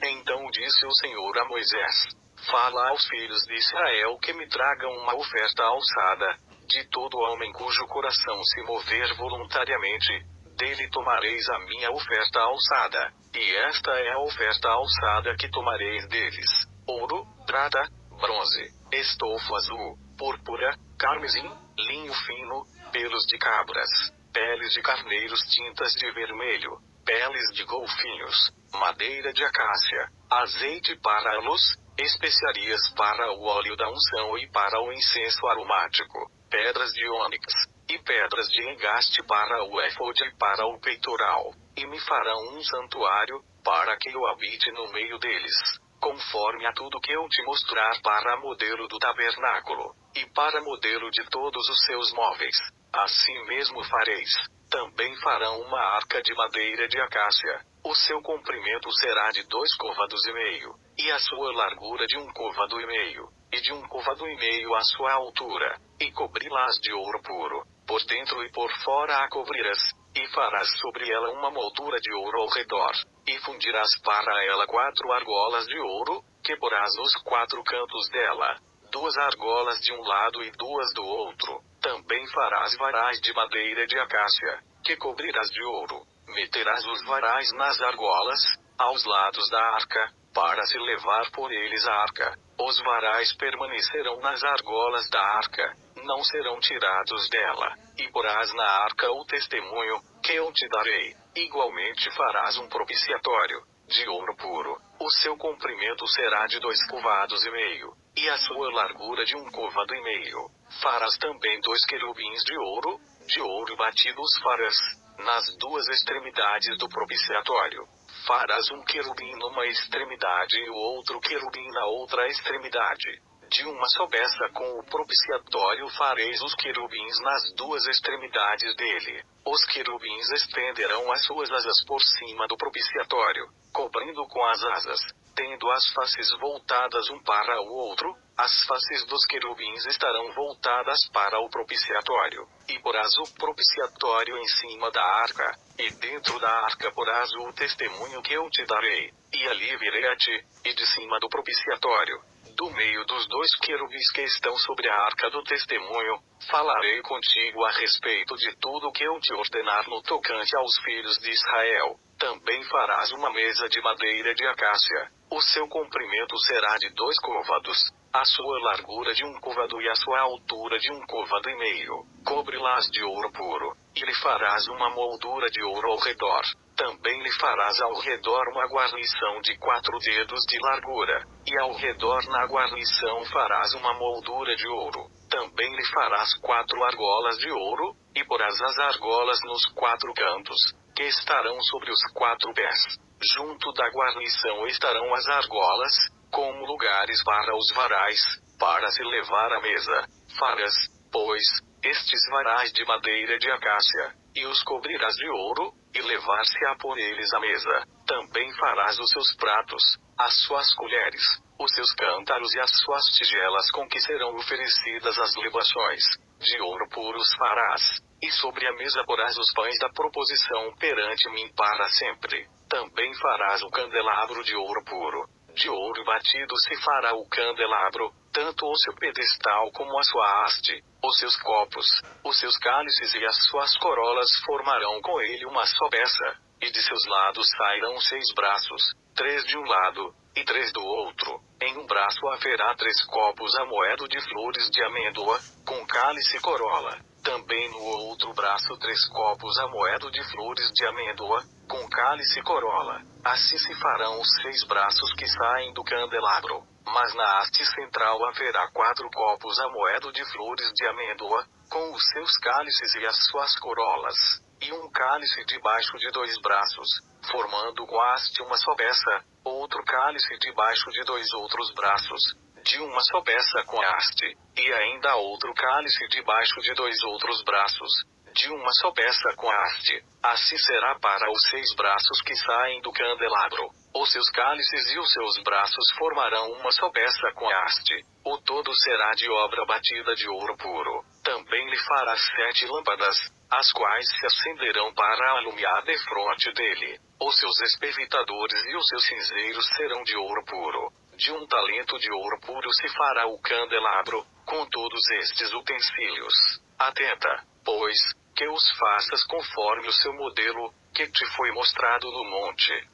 Então disse o Senhor a Moisés: Fala aos filhos de Israel que me tragam uma oferta alçada, De todo homem cujo coração se mover voluntariamente, dele tomareis a minha oferta alçada. E esta é a oferta alçada que tomareis deles: ouro, prata, bronze, estofo azul, púrpura, carmesim, linho fino, pelos de cabras, peles de carneiros tintas de vermelho, peles de golfinhos, madeira de acácia, azeite para a luz, especiarias para o óleo da unção e para o incenso aromático, pedras de ônix, e pedras de engaste para o éfode e para o peitoral, e me farão um santuário, para que eu habite no meio deles, conforme a tudo que eu te mostrar para modelo do tabernáculo, e para modelo de todos os seus móveis. Assim mesmo fareis. Também farão uma arca de madeira de acácia. O seu comprimento será de 2 côvados e meio, e a sua largura de 1 côvado e meio, e de 1 côvado e meio a sua altura, e cobri-las de ouro puro, por dentro e por fora a cobrirás, e farás sobre ela uma moldura de ouro ao redor, e fundirás para ela 4 argolas de ouro, que porás nos 4 cantos dela, 2 argolas de um lado e 2 do outro. Também farás varais de madeira de acácia, que cobrirás de ouro. Meterás os varais nas argolas, aos lados da arca, para se levar por eles a arca. Os varais permanecerão nas argolas da arca, não serão tirados dela. E porás na arca o testemunho, que eu te darei. Igualmente farás um propiciatório, de ouro puro. O seu comprimento será de 2 côvados e meio, e a sua largura de 1 côvado e meio. Farás também 2 querubins de ouro batido os farás, nas 2 extremidades do propiciatório. Farás um querubim numa extremidade e o outro querubim na outra extremidade. De uma só peça com o propiciatório fareis os querubins nas 2 extremidades dele. Os querubins estenderão as suas asas por cima do propiciatório, cobrindo com as asas, tendo as faces voltadas um para o outro. As faces dos querubins estarão voltadas para o propiciatório, e porás o propiciatório em cima da arca, e dentro da arca porás o testemunho que eu te darei, e ali virei a ti, e de cima do propiciatório, do meio dos 2 querubins que estão sobre a arca do testemunho, falarei contigo a respeito de tudo que eu te ordenar no tocante aos filhos de Israel. Também farás uma mesa de madeira de acácia. O seu comprimento será de 2 côvados, a sua largura de 1 côvado e a sua altura de 1 côvado e meio. Cobre-las de ouro puro, e lhe farás uma moldura de ouro ao redor. Também lhe farás ao redor uma guarnição de 4 dedos de largura, e ao redor na guarnição farás uma moldura de ouro. Também lhe farás 4 argolas de ouro, e porás as argolas nos 4 cantos, que estarão sobre os 4 pés. Junto da guarnição estarão as argolas, como lugares para os varais, para se levar à mesa. Farás, pois, estes varais de madeira de acácia, e os cobrirás de ouro, e levar-se-á por eles à mesa. Também farás os seus pratos, as suas colheres, os seus cântaros e as suas tigelas com que serão oferecidas as libações. De ouro puro os farás, e sobre a mesa porás os pães da proposição perante mim para sempre. Também farás o candelabro de ouro puro. De ouro batido se fará o candelabro, tanto o seu pedestal como a sua haste, os seus copos, os seus cálices e as suas corolas formarão com ele uma só peça, e de seus lados sairão 6 braços, 3 de um lado, e 3 do outro. Em um braço haverá 3 copos amoedo de flores de amêndoa, com cálice e corola. Também no outro braço 3 copos amoedo de flores de amêndoa, com cálice e corola. Assim se farão os 6 braços que saem do candelabro. Mas na haste central haverá 4 copos amoedo de flores de amêndoa, com os seus cálices e as suas corolas, e um cálice debaixo de 2 braços, formando com a haste uma só peça, outro cálice debaixo de 2 outros braços, de uma só peça com a haste, e ainda outro cálice debaixo de 2 outros braços, de uma só peça com a haste. Assim será para os 6 braços que saem do candelabro. Os seus cálices e os seus braços formarão uma só peça com a haste. O todo será de obra batida de ouro puro. Também lhe farás 7 lâmpadas, as quais se acenderão para alumiar defronte dele. Os seus espevitadores e os seus cinzeiros serão de ouro puro. De 1 talento de ouro puro se fará o candelabro, com todos estes utensílios. Atenta, pois, que os faças conforme o seu modelo, que te foi mostrado no monte.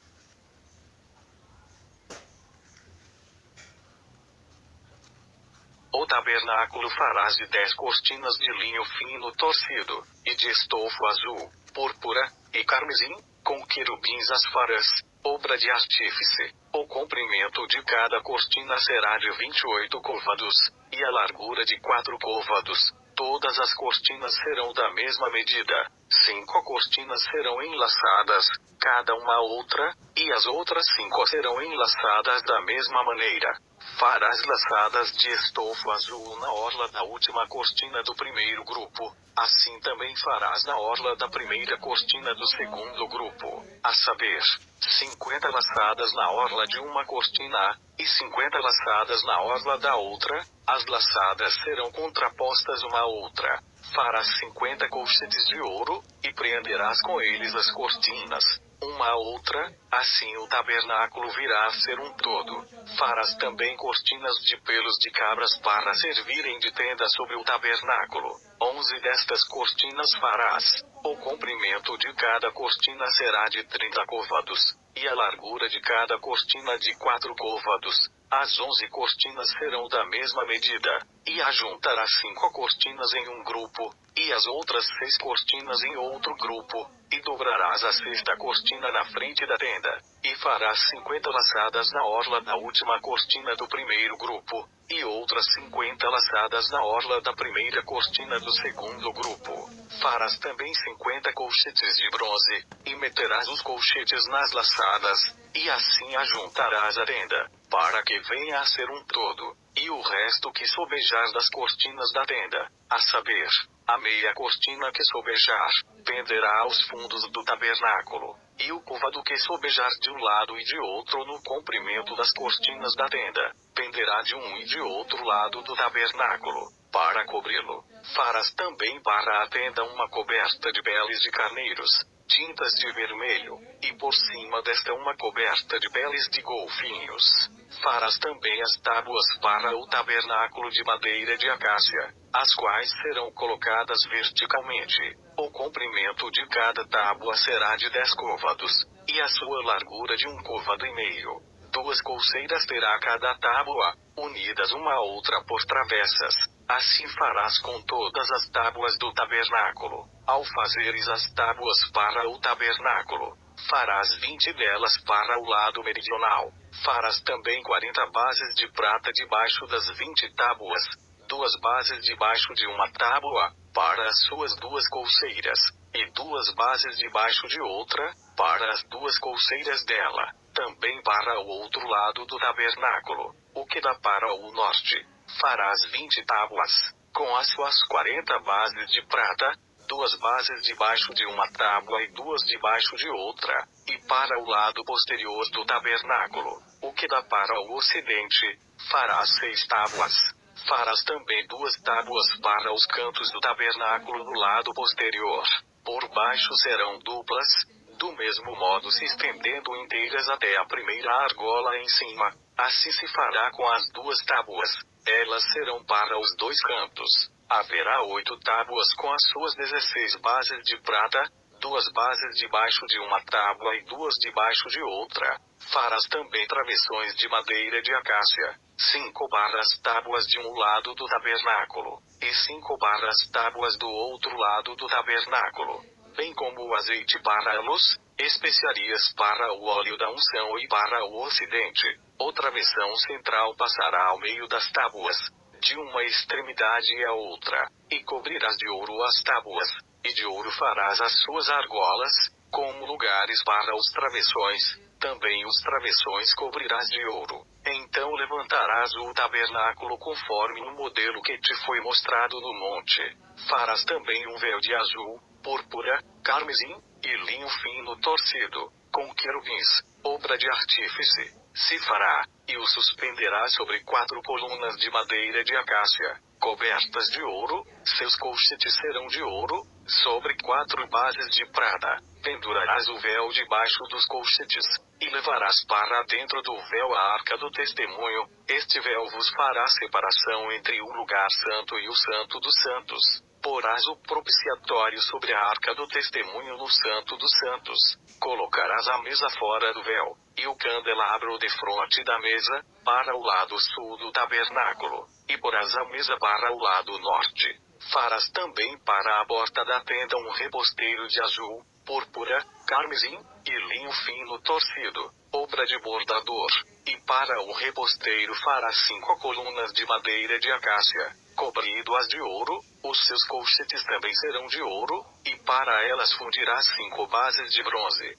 O tabernáculo farás de 10 cortinas de linho fino torcido, e de estofo azul, púrpura, e carmesim, com querubins as farás, obra de artífice. O comprimento de cada cortina será de 28 côvados, e a largura de 4 côvados. Todas as cortinas serão da mesma medida. 5 cortinas serão enlaçadas, cada uma a outra, e as outras 5 serão enlaçadas da mesma maneira. Farás laçadas de estofo azul na orla da última cortina do primeiro grupo. Assim também farás na orla da primeira cortina do segundo grupo, a saber, 50 laçadas na orla de uma cortina, e 50 laçadas na orla da outra. As laçadas serão contrapostas uma à outra. Farás 50 colchetes de ouro, e prenderás com eles as cortinas, uma à outra, assim o tabernáculo virá a ser um todo. Farás também cortinas de pelos de cabras para servirem de tenda sobre o tabernáculo. 11 destas cortinas farás. O comprimento de cada cortina será de 30 côvados, e a largura de cada cortina de 4 côvados. As 11 cortinas serão da mesma medida, e ajuntarás 5 cortinas em um grupo, e as outras 6 cortinas em outro grupo, e dobrarás a 6ª cortina na frente da tenda, e farás 50 laçadas na orla da última cortina do primeiro grupo, e outras 50 laçadas na orla da primeira cortina do segundo grupo. Farás também 50 colchetes de bronze, e meterás os colchetes nas laçadas, e assim ajuntarás a tenda, para que venha a ser um todo, e o resto que sobejar das cortinas da tenda, a saber, a meia cortina que sobejar, penderá aos fundos do tabernáculo, e o côvado que sobejar de um lado e de outro no comprimento das cortinas da tenda, penderá de um e de outro lado do tabernáculo, para cobri-lo. Farás também para a tenda uma coberta de peles de carneiros, tintas de vermelho, e por cima desta uma coberta de peles de golfinhos. Farás também as tábuas para o tabernáculo de madeira de acácia, as quais serão colocadas verticalmente. O comprimento de cada tábua será de 10 côvados, e a sua largura de 1 côvado e meio. 2 colcheiras terá cada tábua, unidas uma à outra por travessas. Assim farás com todas as tábuas do tabernáculo. Ao fazeres as tábuas para o tabernáculo, farás 20 delas para o lado meridional. Farás também 40 bases de prata debaixo das 20 tábuas, 2 bases debaixo de uma tábua, para as suas 2 colcheiras, e 2 bases debaixo de outra, para as 2 colcheiras dela, também para o outro lado do tabernáculo, o que dá para o norte. Farás 20 tábuas, com as suas 40 bases de prata, 2 bases debaixo de uma tábua e 2 debaixo de outra, e para o lado posterior do tabernáculo, o que dá para o ocidente, farás 6 tábuas. Farás também 2 tábuas para os cantos do tabernáculo no lado posterior. Por baixo serão duplas, do mesmo modo se estendendo inteiras até a primeira argola em cima. Assim se fará com as 2 tábuas. Elas serão para os 2 cantos. Haverá 8 tábuas com as suas 16 bases de prata, 2 bases debaixo de uma tábua e 2 debaixo de outra. Farás também travessões de madeira de acácia, 5 para as tábuas de um lado do tabernáculo, e 5 para as tábuas do outro lado do tabernáculo, bem como o azeite para a luz, especiarias para o óleo da unção e para o ocidente. O travessão central passará ao meio das tábuas, de uma extremidade à outra, e cobrirás de ouro as tábuas, e de ouro farás as suas argolas, como lugares para os travessões, também os travessões cobrirás de ouro. Então levantarás o tabernáculo conforme o modelo que te foi mostrado no monte. Farás também um véu de azul, púrpura, carmesim, e linho fino torcido, com querubins, obra de artífice. Se fará, e o suspenderá sobre 4 colunas de madeira de acácia, cobertas de ouro. Seus colchetes serão de ouro, sobre 4 bases de prata. pendurarás o véu debaixo dos colchetes, e levarás para dentro do véu a arca do testemunho. Este véu vos fará separação entre o lugar santo e o santo dos santos. Porás o propiciatório sobre a arca do testemunho no santo dos santos. Colocarás a mesa fora do véu, e o candelabro defronte da mesa, para o lado sul do tabernáculo, e porás a mesa para o lado norte. Farás também para a porta da tenda um rebosteiro de azul, púrpura, carmesim, e linho fino torcido, obra de bordador. E para o rebosteiro farás 5 colunas de madeira de acácia, cobrido-as de ouro. Os seus colchetes também serão de ouro, e para elas fundirás 5 bases de bronze.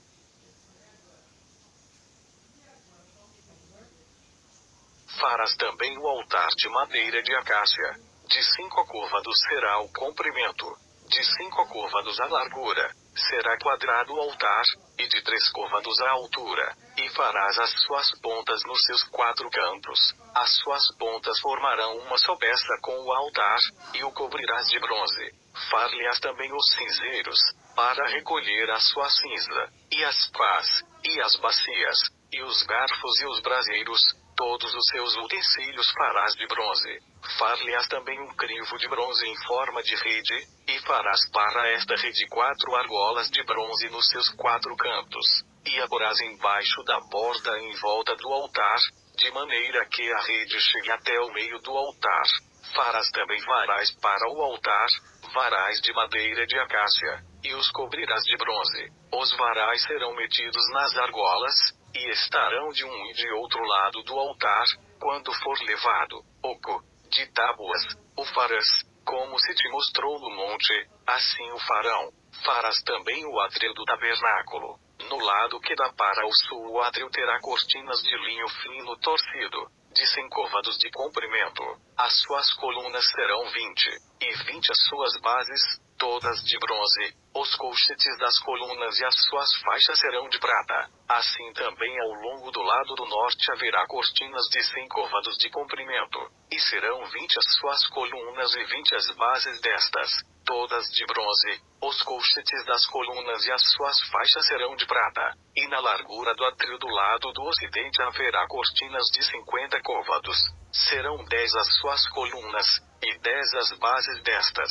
Farás também o altar de madeira de acácia. De 5 côvados será o comprimento, de 5 côvados a largura. Será quadrado o altar, e de 3 côvados a altura. E farás as suas pontas nos seus 4 cantos. As suas pontas formarão uma só peça com o altar, e o cobrirás de bronze. Far-lhe-ás também os cinzeiros, para recolher a sua cinza, e as pás, e as bacias, e os garfos e os braseiros. Todos os seus utensílios farás de bronze. Far-lhe-ás também um crivo de bronze em forma de rede, e farás para esta rede 4 argolas de bronze nos seus 4 cantos, e a porás embaixo da borda em volta do altar, de maneira que a rede chegue até o meio do altar. Farás também varais para o altar, varais de madeira de acácia, e os cobrirás de bronze. Os varais serão metidos nas argolas, e estarão de um e de outro lado do altar, quando for levado. Oco, de tábuas, o farás, como se te mostrou no monte, assim o farão. Farás também o átrio do tabernáculo. No lado que dá para o sul o átrio terá cortinas de linho fino torcido, de 100 côvados de comprimento. As suas colunas serão 20, e 20 as suas bases, todas de bronze. Os colchetes das colunas e as suas faixas serão de prata. Assim também ao longo do lado do norte haverá cortinas de 100 côvados de comprimento, e serão 20 as suas colunas e 20 as bases destas, todas de bronze. Os colchetes das colunas e as suas faixas serão de prata, e na largura do átrio do lado do ocidente haverá cortinas de 50 côvados. Serão 10 as suas colunas, e 10 as bases destas.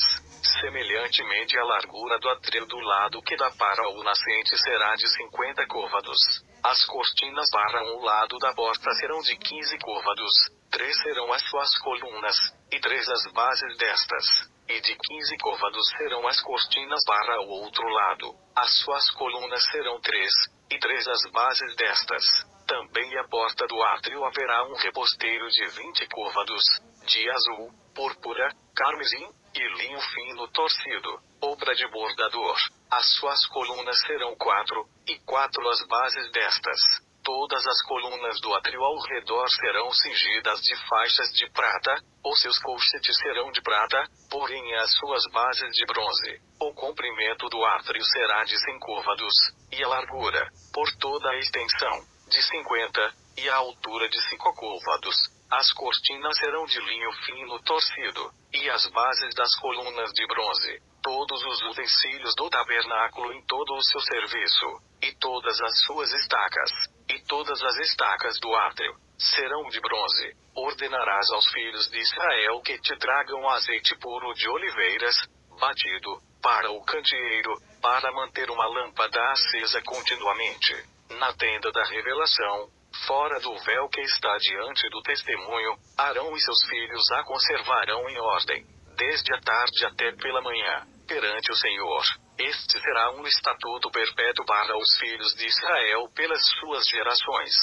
Semelhantemente a largura do átrio do lado que dá para o nascente será de 50 côvados. As cortinas para um lado da porta serão de 15 côvados, 3 serão as suas colunas, e 3 as bases destas. E de 15 côvados serão as cortinas para o outro lado. As suas colunas serão 3, e 3 as bases destas. Também à porta do átrio haverá um rebosteiro de 20 côvados, de azul, púrpura, carmesim, e linho fino torcido, obra de bordador. As suas colunas serão 4, e 4 as bases destas. Todas as colunas do átrio ao redor serão cingidas de faixas de prata, os seus colchetes serão de prata, porém as suas bases de bronze. O comprimento do átrio será de 100 côvados, e a largura, por toda a extensão, de 50, e a altura de 5 côvados. As cortinas serão de linho fino torcido, e as bases das colunas de bronze. Todos os utensílios do tabernáculo em todo o seu serviço, e todas as suas estacas, e todas as estacas do átrio, serão de bronze. Ordenarás aos filhos de Israel que te tragam azeite puro de oliveiras, batido, para o candeeiro, para manter uma lâmpada acesa continuamente. Na tenda da revelação, fora do véu que está diante do testemunho, Arão e seus filhos a conservarão em ordem, desde a tarde até pela manhã, perante o Senhor. Este será um estatuto perpétuo para os filhos de Israel pelas suas gerações.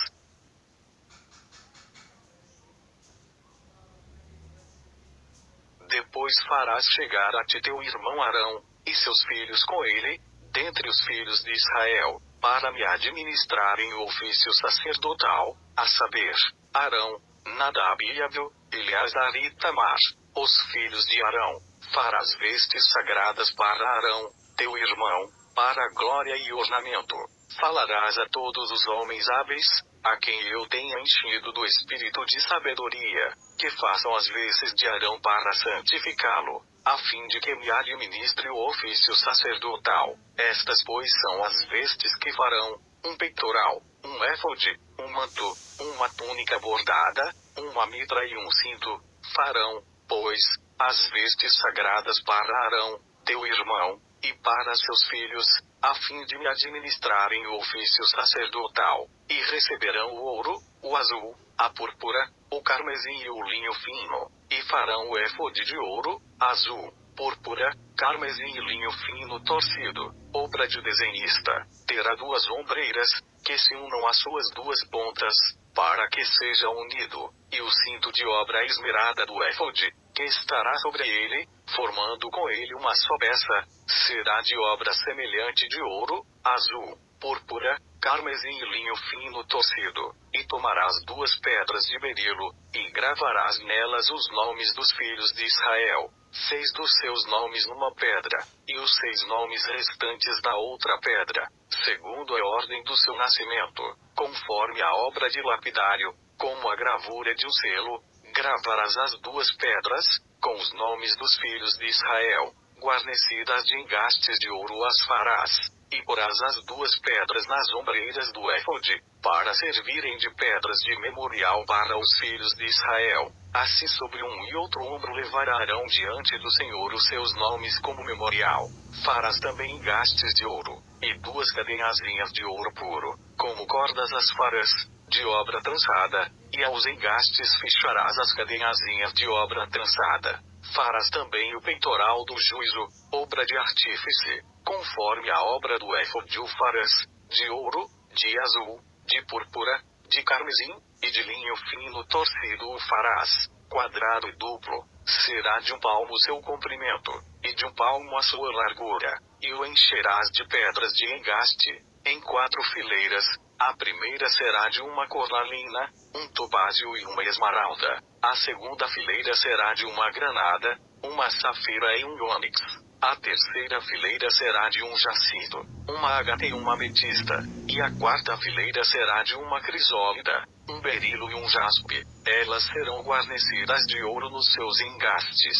Depois farás chegar a ti teu irmão Arão, e seus filhos com ele, dentre os filhos de Israel, para me administrarem o ofício sacerdotal, a saber, Arão, Nadab e Abiú, Eleazar e Itamar, os filhos de Arão. Farás vestes sagradas para Arão, teu irmão, para glória e ornamento. Falarás a todos os homens hábeis, a quem eu tenha enchido do espírito de sabedoria, que façam as vestes de Arão para santificá-lo, a fim de que me administre o ofício sacerdotal. Estas, pois, são as vestes que farão: um peitoral, um éfode, um manto, uma túnica bordada, uma mitra e um cinto. Farão, pois, as vestes sagradas para Arão, teu irmão, e para seus filhos, a fim de me administrarem o ofício sacerdotal, e receberão o ouro, o azul, a púrpura, o carmesim e o linho fino, e farão o éfode de ouro, azul, púrpura, carmesim e linho fino torcido, obra de desenhista. Terá 2 ombreiras, que se unam às suas 2 pontas, para que seja unido, e o cinto de obra esmerada do éfode, que estará sobre ele, formando com ele uma só peça, será de obra semelhante de ouro, azul, púrpura, carmesim e linho fino torcido, e tomarás 2 pedras de berilo, e gravarás nelas os nomes dos filhos de Israel, 6 dos seus nomes numa pedra, e os 6 nomes restantes na outra pedra, segundo a ordem do seu nascimento, conforme a obra de lapidário, como a gravura de um selo. Gravarás as 2 pedras, com os nomes dos filhos de Israel, guarnecidas de engastes de ouro as farás, e porás as 2 pedras nas ombreiras do éfode, para servirem de pedras de memorial para os filhos de Israel. Assim sobre um e outro ombro levarão diante do Senhor os seus nomes como memorial. Farás também engastes de ouro, e 2 cadenhazinhas de ouro puro, como cordas as farás, de obra trançada, e aos engastes ficharás as cadenhazinhas de obra trançada. Farás também o peitoral do juízo, obra de artífice, conforme a obra do éfode o farás, de ouro, de azul, de púrpura, de carmesim, e de linho fino torcido o farás, quadrado e duplo. Será de 1 palmo o seu comprimento, e de 1 palmo a sua largura, e o encherás de pedras de engaste, em 4 fileiras. A primeira será de uma cornalina, um topázio e uma esmeralda. A segunda fileira será de uma granada, uma safira e um ônix. A terceira fileira será de um jacinto, uma ágata e uma ametista. E a quarta fileira será de uma crisólida, um berilo e um jaspe. Elas serão guarnecidas de ouro nos seus engastes.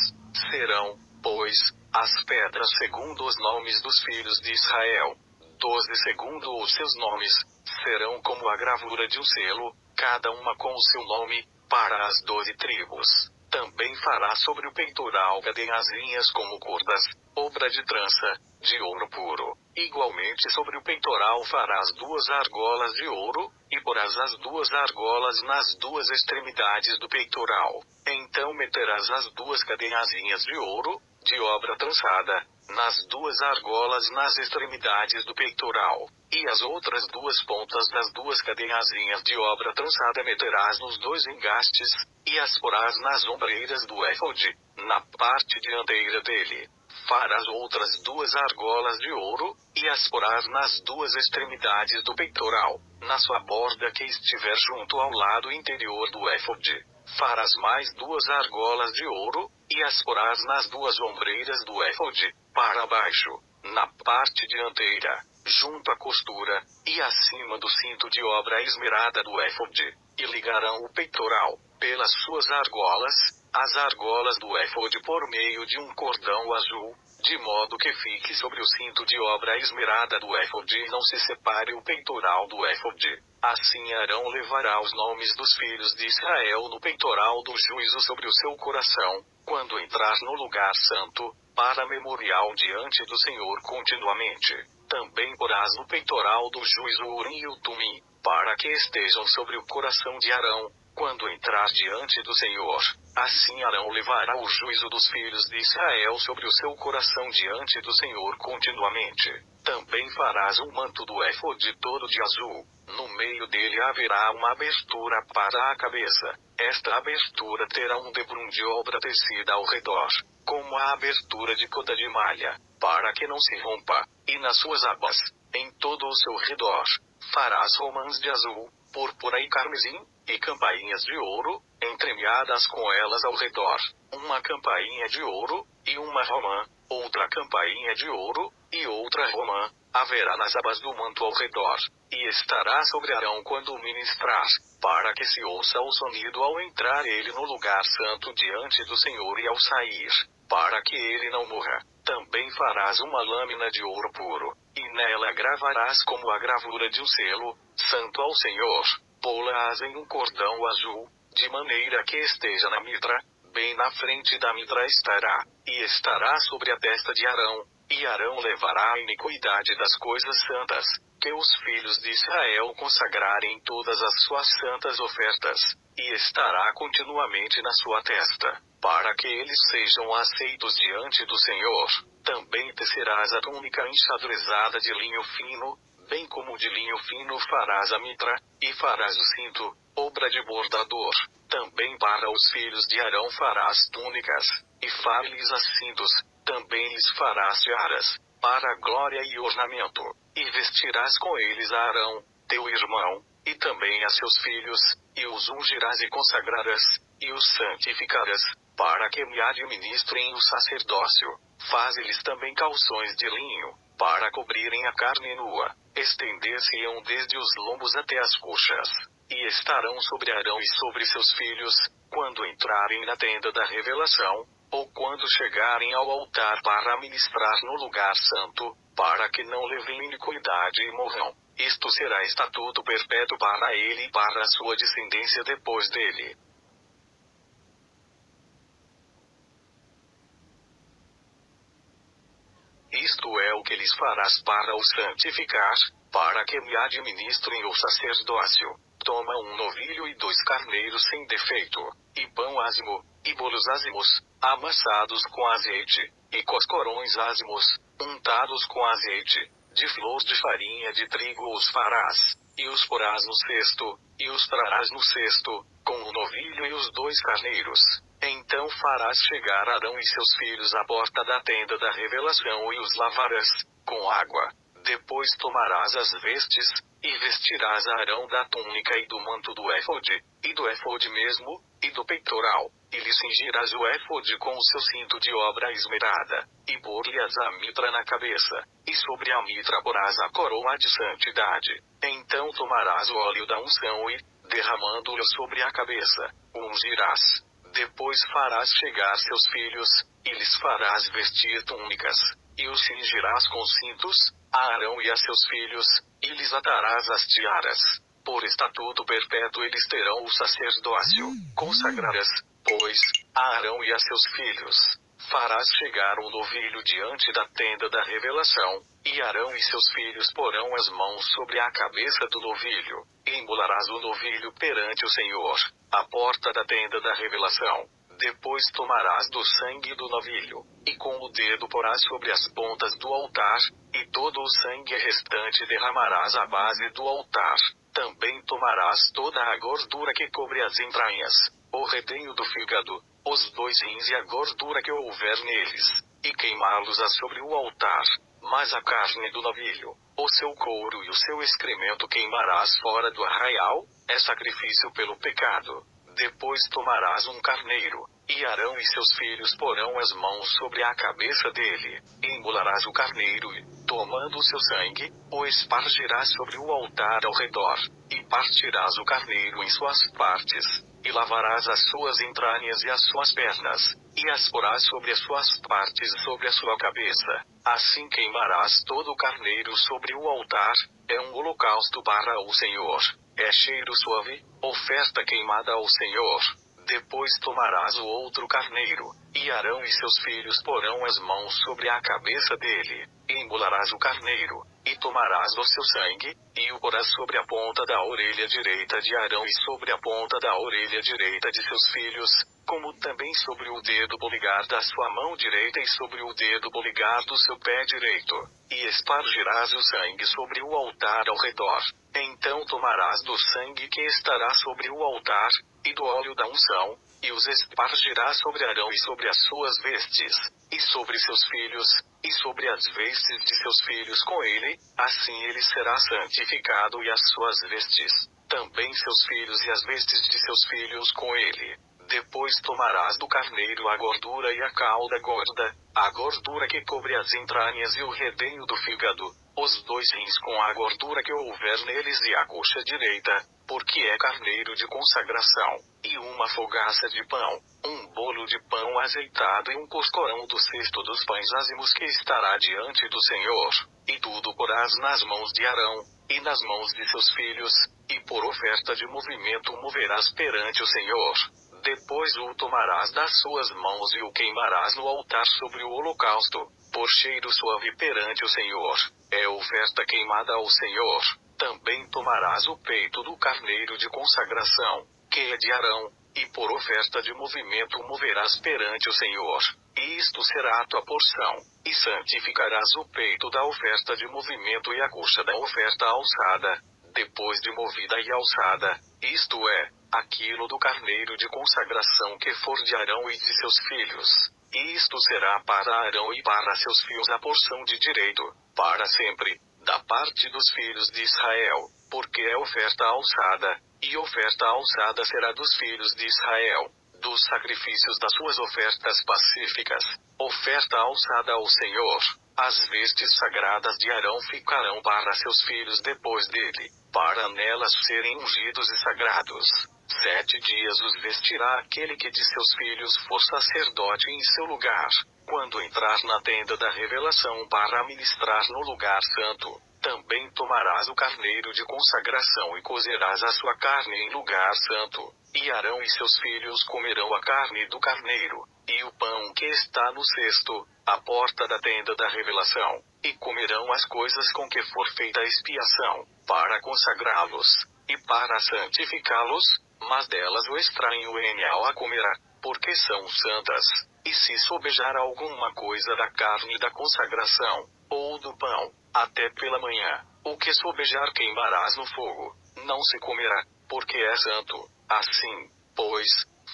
Serão, pois, as pedras segundo os nomes dos filhos de Israel. 12 segundo os seus nomes, serão como a gravura de um selo, cada uma com o seu nome, para as 12 tribos. Também fará sobre o peitoral cadenhazinhas como cordas, obra de trança, de ouro puro. Igualmente sobre o peitoral farás 2 argolas de ouro, e porás as 2 argolas nas 2 extremidades do peitoral. Então meterás as 2 cadenhazinhas de ouro, de obra trançada, nas 2 argolas nas extremidades do peitoral, e as outras 2 pontas das 2 cadenhazinhas de obra trançada meterás nos 2 engastes, e as porás nas ombreiras do éfode, na parte dianteira dele. Farás outras 2 argolas de ouro, e as porás nas 2 extremidades do peitoral, na sua borda que estiver junto ao lado interior do éfode. Farás mais 2 argolas de ouro, e as porás nas 2 ombreiras do éfode, para baixo, na parte dianteira, junto à costura, e acima do cinto de obra esmerada do éfode, e ligarão o peitoral, pelas suas argolas, as argolas do éfode por meio de um cordão azul, de modo que fique sobre o cinto de obra esmerada do éfode e não se separe o peitoral do éfode. Assim Arão levará os nomes dos filhos de Israel no peitoral do juízo sobre o seu coração, quando entrar no lugar santo, para memorial diante do Senhor continuamente. Também porás no peitoral do juízo o Urim e o Tumim, para que estejam sobre o coração de Arão, quando entrar diante do Senhor. Assim Arão levará o juízo dos filhos de Israel sobre o seu coração diante do Senhor continuamente. Também farás um manto do éfode todo de azul. No meio dele haverá uma abertura para a cabeça. Esta abertura terá um debrum de obra tecida ao redor, como a abertura de cota de malha, para que não se rompa. E nas suas abas, em todo o seu redor, farás romãs de azul, púrpura e carmesim, e campainhas de ouro, entremeadas com elas ao redor. Uma campainha de ouro, e uma romã, outra campainha de ouro, e outra romã, haverá nas abas do manto ao redor, e estará sobre Arão quando ministrar, para que se ouça o sonido ao entrar ele no lugar santo diante do Senhor e ao sair, para que ele não morra. Também farás uma lâmina de ouro puro, e nela gravarás como a gravura de um selo, santo ao Senhor. Pô-las em um cordão azul, de maneira que esteja na mitra, bem na frente da mitra estará, e estará sobre a testa de Arão, e Arão levará a iniquidade das coisas santas, que os filhos de Israel consagrarem todas as suas santas ofertas, e estará continuamente na sua testa, para que eles sejam aceitos diante do Senhor. Também tecerás a túnica enxadrezada de linho fino, bem como de linho fino farás a mitra, e farás o cinto, obra de bordador. Também para os filhos de Arão farás túnicas, e far-lhes as cintos, também lhes farás tiaras, para glória e ornamento, e vestirás com eles a Arão, teu irmão, e também a seus filhos, e os ungirás e consagrarás, e os santificarás, para que me administrem o sacerdócio. Faze-lhes também calções de linho, para cobrirem a carne nua, estender-se-ão desde os lombos até as coxas, e estarão sobre Arão e sobre seus filhos, quando entrarem na tenda da revelação, ou quando chegarem ao altar para ministrar no lugar santo, para que não levem iniquidade e morram. Isto será estatuto perpétuo para ele e para a sua descendência depois dele. Isto é o que lhes farás para os santificar, para que me administrem o sacerdócio. Toma um novilho e 2 carneiros sem defeito, e pão ázimo, e bolos ázimos, amassados com azeite, e coscorões ázimos, untados com azeite, de flor de farinha de trigo os farás, e os porás no cesto, e os trarás no cesto, com o novilho e os 2 carneiros. Então farás chegar Arão e seus filhos à porta da tenda da revelação e os lavarás, com água. Depois tomarás as vestes, e vestirás a Arão da túnica e do manto do éfode, e do éfode mesmo, e do peitoral, e lhe cingirás o éfode com o seu cinto de obra esmerada, e pôr-lhe-as a mitra na cabeça, e sobre a mitra porás a coroa de santidade. Então tomarás o óleo da unção e, derramando-o sobre a cabeça, o ungirás. Depois farás chegar seus filhos, e lhes farás vestir túnicas, e os cingirás com cintos, a Arão e a seus filhos, e lhes atarás as tiaras. Por estatuto perpétuo eles terão o sacerdócio. Consagrarás, pois, a Arão e a seus filhos. Farás chegar um novilho diante da tenda da revelação, e Arão e seus filhos porão as mãos sobre a cabeça do novilho, e imolarás o novilho perante o Senhor, à porta da tenda da revelação. Depois tomarás do sangue do novilho, e com o dedo porás sobre as pontas do altar, e todo o sangue restante derramarás à base do altar. Também tomarás toda a gordura que cobre as entranhas, o redenho do fígado, os 2 rins e a gordura que houver neles, e queimá-los sobre o altar. Mas a carne do novilho, o seu couro e o seu excremento queimarás fora do arraial, é sacrifício pelo pecado. Depois tomarás um carneiro, e Arão e seus filhos porão as mãos sobre a cabeça dele, e imolarás o carneiro e, tomando o seu sangue, o espargirás sobre o altar ao redor, e partirás o carneiro em suas partes, e lavarás as suas entranhas e as suas pernas, e as porás sobre as suas partes e sobre a sua cabeça. Assim queimarás todo o carneiro sobre o altar, é um holocausto para o Senhor, é cheiro suave, oferta queimada ao Senhor. Depois tomarás o outro carneiro, e Arão e seus filhos porão as mãos sobre a cabeça dele, e imolarás o carneiro, e tomarás do seu sangue, e o porás sobre a ponta da orelha direita de Arão e sobre a ponta da orelha direita de seus filhos, como também sobre o dedo polegar da sua mão direita e sobre o dedo polegar do seu pé direito, e espargirás o sangue sobre o altar ao redor. Então tomarás do sangue que estará sobre o altar, e do óleo da unção, e os espargirás sobre Arão e sobre as suas vestes, e sobre seus filhos, e sobre as vestes de seus filhos com ele, assim ele será santificado e as suas vestes, também seus filhos e as vestes de seus filhos com ele. Depois tomarás do carneiro a gordura e a cauda gorda, a gordura que cobre as entranhas e o redenho do fígado, os 2 rins com a gordura que houver neles e a coxa direita, porque é carneiro de consagração, e uma fogaça de pão, um bolo de pão azeitado e um coscorão do cesto dos pães ázimos que estará diante do Senhor, e tudo porás nas mãos de Arão, e nas mãos de seus filhos, e por oferta de movimento o moverás perante o Senhor. Depois o tomarás das suas mãos e o queimarás no altar sobre o holocausto, por cheiro suave perante o Senhor. É oferta queimada ao Senhor. Também tomarás o peito do carneiro de consagração, que é de Arão, e por oferta de movimento o moverás perante o Senhor. E isto será a tua porção. E santificarás o peito da oferta de movimento e a coxa da oferta alçada, depois de movida e alçada, isto é, aquilo do carneiro de consagração que for de Arão e de seus filhos. E isto será para Arão e para seus filhos a porção de direito, para sempre, da parte dos filhos de Israel, porque é oferta alçada, e oferta alçada será dos filhos de Israel, dos sacrifícios das suas ofertas pacíficas, oferta alçada ao Senhor. As vestes sagradas de Arão ficarão para seus filhos depois dele, para nelas serem ungidos e sagrados. 7 dias os vestirá aquele que de seus filhos for sacerdote em seu lugar, quando entrar na tenda da revelação para ministrar no lugar santo. Também tomarás o carneiro de consagração e cozerás a sua carne em lugar santo, e Arão e seus filhos comerão a carne do carneiro, e o pão que está no cesto, à porta da tenda da revelação, e comerão as coisas com que for feita a expiação, para consagrá-los, e para santificá-los, mas delas o estranho Enial a comerá, porque são santas. E se sobejar alguma coisa da carne da consagração, ou do pão, até pela manhã, o que sobejar queimarás no fogo, não se comerá, porque é santo. Assim, pois,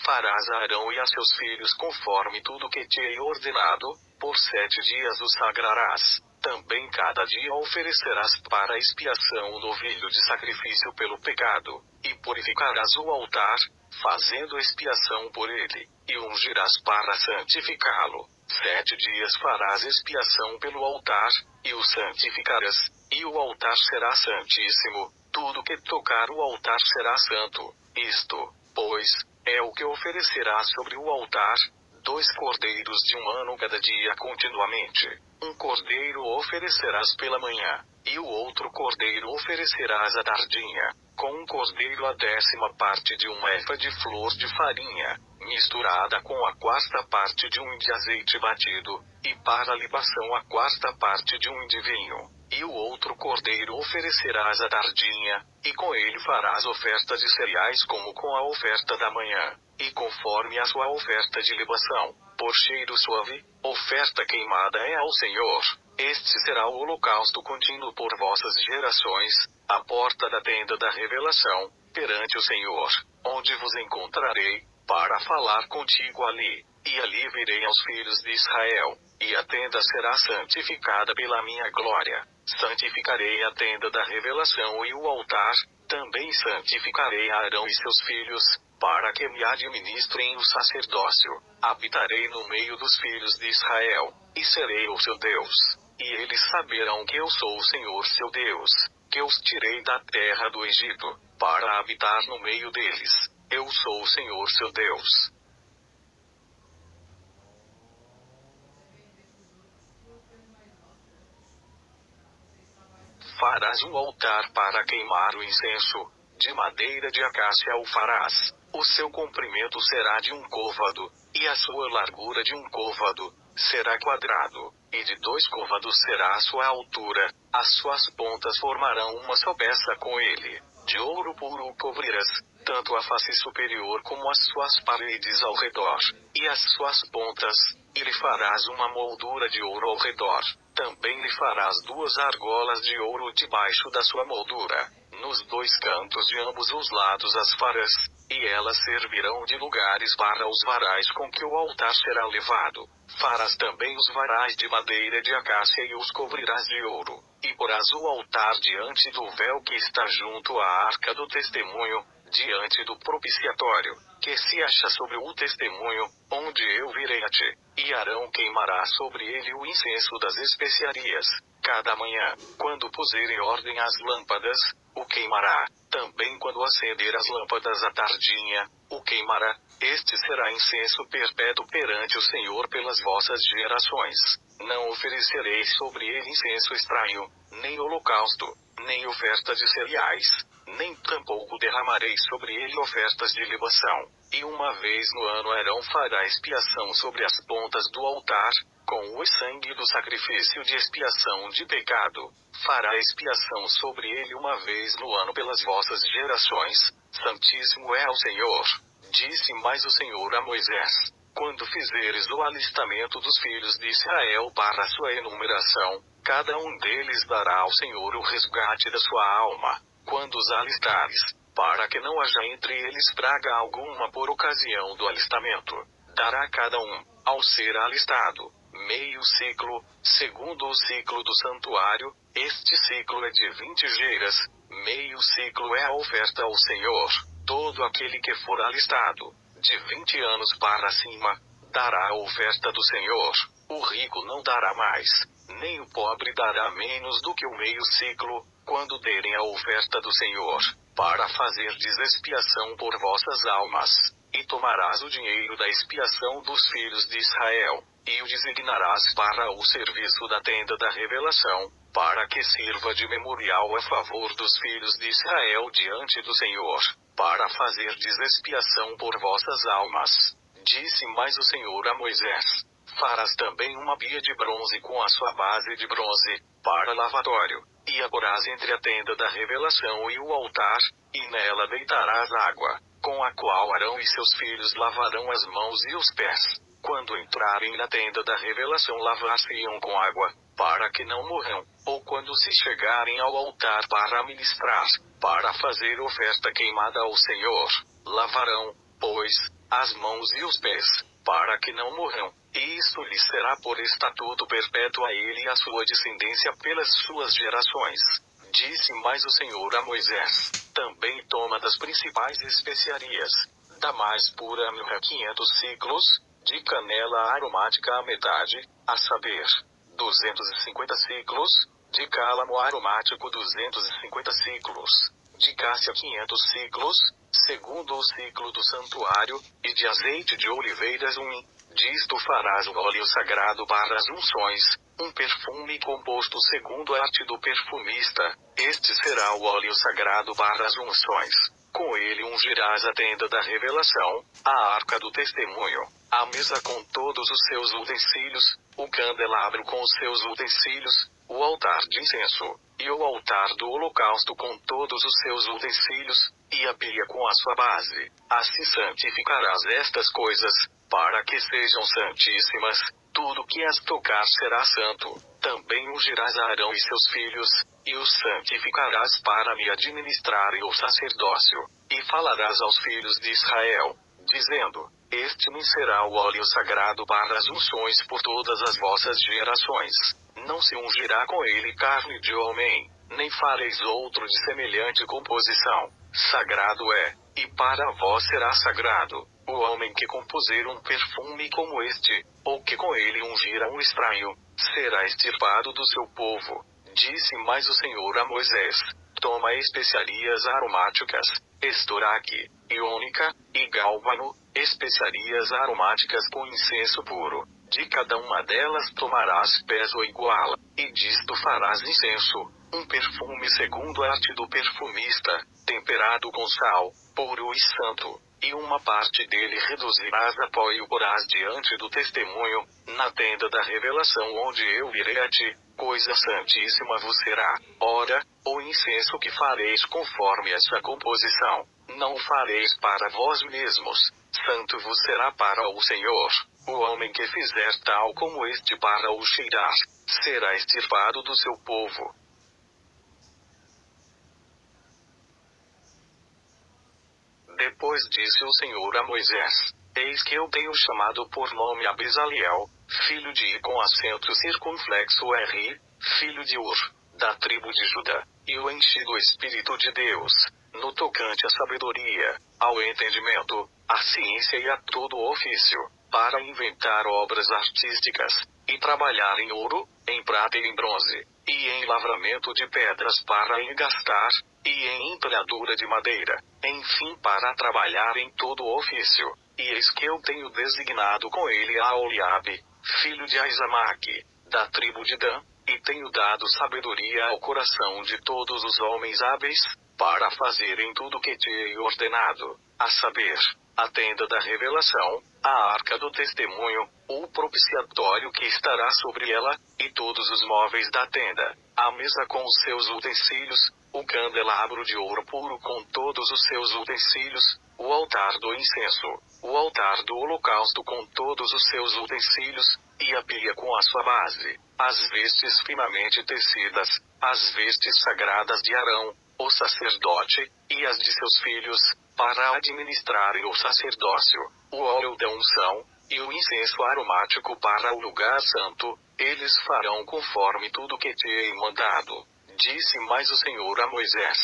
farás a Arão e a seus filhos conforme tudo que te hei ordenado, por 7 dias os sagrarás. Também cada dia oferecerás para expiação um novilho de sacrifício pelo pecado, e purificarás o altar, fazendo expiação por ele, e ungirás para santificá-lo. 7 dias farás expiação pelo altar, e o santificarás, e o altar será santíssimo, tudo que tocar o altar será santo. Isto, pois, é o que oferecerás sobre o altar: 2 cordeiros de 1 ano cada dia continuamente. Um cordeiro oferecerás pela manhã, e o outro cordeiro oferecerás à tardinha, com um cordeiro a 10ª parte de 1 efa de flor de farinha, misturada com a 4ª parte de 1 de azeite batido, e para a libação a 4ª parte de 1 de vinho. E o outro cordeiro oferecerás à tardinha, e com ele farás oferta de cereais como com a oferta da manhã, e conforme a sua oferta de libação, por cheiro suave, oferta queimada é ao Senhor. Este será o holocausto contínuo por vossas gerações, à porta da tenda da revelação, perante o Senhor, onde vos encontrarei, para falar contigo ali, e ali virei aos filhos de Israel, e a tenda será santificada pela minha glória. Santificarei a tenda da revelação e o altar, também santificarei a Arão e seus filhos, para que me administrem o sacerdócio. Habitarei no meio dos filhos de Israel, e serei o seu Deus. E eles saberão que eu sou o Senhor seu Deus, que os tirei da terra do Egito, para habitar no meio deles. Eu sou o Senhor seu Deus. Farás um altar para queimar o incenso, de madeira de acácia o farás. O seu comprimento será de 1 côvado, e a sua largura de 1 côvado, será quadrado, e de 2 côvados será a sua altura. As suas pontas formarão uma só peça com ele. De ouro puro o cobrirás, tanto a face superior como as suas paredes ao redor, e as suas pontas, e lhe farás uma moldura de ouro ao redor. Também lhe farás 2 argolas de ouro debaixo da sua moldura, nos 2 cantos de ambos os lados as farás, e elas servirão de lugares para os varais com que o altar será levado. Farás também os varais de madeira de acácia e os cobrirás de ouro, e porás o altar diante do véu que está junto à arca do testemunho, diante do propiciatório, que se acha sobre o testemunho, onde eu virei a ti, e Arão queimará sobre ele o incenso das especiarias. cada manhã, quando puser em ordem as lâmpadas, o queimará. Também quando acender as lâmpadas à tardinha, o queimará. Este será incenso perpétuo perante o Senhor pelas vossas gerações. Não oferecereis sobre ele incenso estranho, nem holocausto, nem oferta de cereais, nem tampouco derramareis sobre ele ofertas de libação. E uma vez no ano Arão fará expiação sobre as pontas do altar, com o sangue do sacrifício de expiação de pecado. Fará expiação sobre ele uma vez no ano pelas vossas gerações. Santíssimo é o Senhor. Disse mais o Senhor a Moisés: quando fizeres o alistamento dos filhos de Israel para a sua enumeração, cada um deles dará ao Senhor o resgate da sua alma. Quando os alistares, para que não haja entre eles praga alguma por ocasião do alistamento, dará cada um, ao ser alistado, meio ciclo, segundo o ciclo do santuário. Este ciclo é de 20 geras, meio ciclo é a oferta ao Senhor. Todo aquele que for alistado, de 20 anos para cima, dará a oferta do Senhor. O rico não dará mais, nem o pobre dará menos do que o meio ciclo, quando derem a oferta do Senhor, para fazerdes expiação por vossas almas. E tomarás o dinheiro da expiação dos filhos de Israel, e o designarás para o serviço da tenda da revelação, para que sirva de memorial a favor dos filhos de Israel diante do Senhor, para fazerdes expiação por vossas almas. Disse mais o Senhor a Moisés: farás também uma pia de bronze com a sua base de bronze, para lavatório, e a porás entre a tenda da revelação e o altar, e nela deitarás água, com a qual Arão e seus filhos lavarão as mãos e os pés. Quando entrarem na tenda da revelação lavar-se-ão com água, para que não morram, ou quando se chegarem ao altar para ministrar, para fazer oferta queimada ao Senhor, lavarão, pois, as mãos e os pés, para que não morram, e isto lhe será por estatuto perpétuo a ele e a sua descendência pelas suas gerações. Disse mais o Senhor a Moisés: também toma das principais especiarias, da mais pura mirra 500 ciclos, de canela aromática a metade, a saber, 250 ciclos, de cálamo aromático 250 ciclos, de cássia 500 ciclos, segundo o ciclo do santuário, e de azeite de oliveiras disto farás o óleo sagrado para as unções, um perfume composto segundo a arte do perfumista. Este será o óleo sagrado para as unções. Com ele ungirás a tenda da revelação, a arca do testemunho, a mesa com todos os seus utensílios, o candelabro com os seus utensílios, o altar de incenso, e o altar do holocausto com todos os seus utensílios, e a pia com a sua base. Assim santificarás estas coisas, para que sejam santíssimas. Tudo que as tocar será santo. Também ungirás a Arão e seus filhos, e os santificarás para me administrarem o sacerdócio. E falarás aos filhos de Israel, dizendo: este me será o óleo sagrado para as unções por todas as vossas gerações. Não se ungirá com ele carne de homem, nem fareis outro de semelhante composição. Sagrado é, e para vós será sagrado, o homem que compuser um perfume como este, ou que com ele ungir a um estranho, será extirpado do seu povo. Disse mais o Senhor a Moisés: toma especiarias aromáticas, estoraque, iônica, e gálbano, especiarias aromáticas com incenso puro. De cada uma delas tomarás peso igual, e disto farás incenso, um perfume segundo a arte do perfumista, temperado com sal, puro e santo, e uma parte dele reduzirás a pó e o porás diante do testemunho, na tenda da revelação onde eu virei a ti, coisa santíssima vos será. Ora, o incenso que fareis conforme essa composição, não o fareis para vós mesmos, santo vos será para o Senhor. O homem que fizer tal como este para o cheirar, será extirpado do seu povo. Depois disse o Senhor a Moisés: eis que eu tenho chamado por nome a Bezaliel, filho de I com acento circunflexo R, filho de Ur, da tribo de Judá, e o enchi do Espírito de Deus, no tocante à sabedoria, ao entendimento, à ciência e a todo o ofício, para inventar obras artísticas, e trabalhar em ouro, em prata e em bronze, e em lavramento de pedras para engastar, e em empilhadura de madeira, enfim para trabalhar em todo o ofício. E eis que eu tenho designado com ele a Oliabe, filho de Aizamaque, da tribo de Dan, e tenho dado sabedoria ao coração de todos os homens hábeis, para fazerem tudo o que te hei ordenado, a saber, a tenda da revelação, a arca do testemunho, o propiciatório que estará sobre ela, e todos os móveis da tenda, a mesa com os seus utensílios, o candelabro de ouro puro com todos os seus utensílios, o altar do incenso, o altar do holocausto com todos os seus utensílios, e a pia com a sua base, as vestes finamente tecidas, as vestes sagradas de Arão, o sacerdote, e as de seus filhos, para administrarem o sacerdócio, o óleo da unção, e o incenso aromático para o lugar santo, eles farão conforme tudo que te hei mandado. Disse mais o Senhor a Moisés: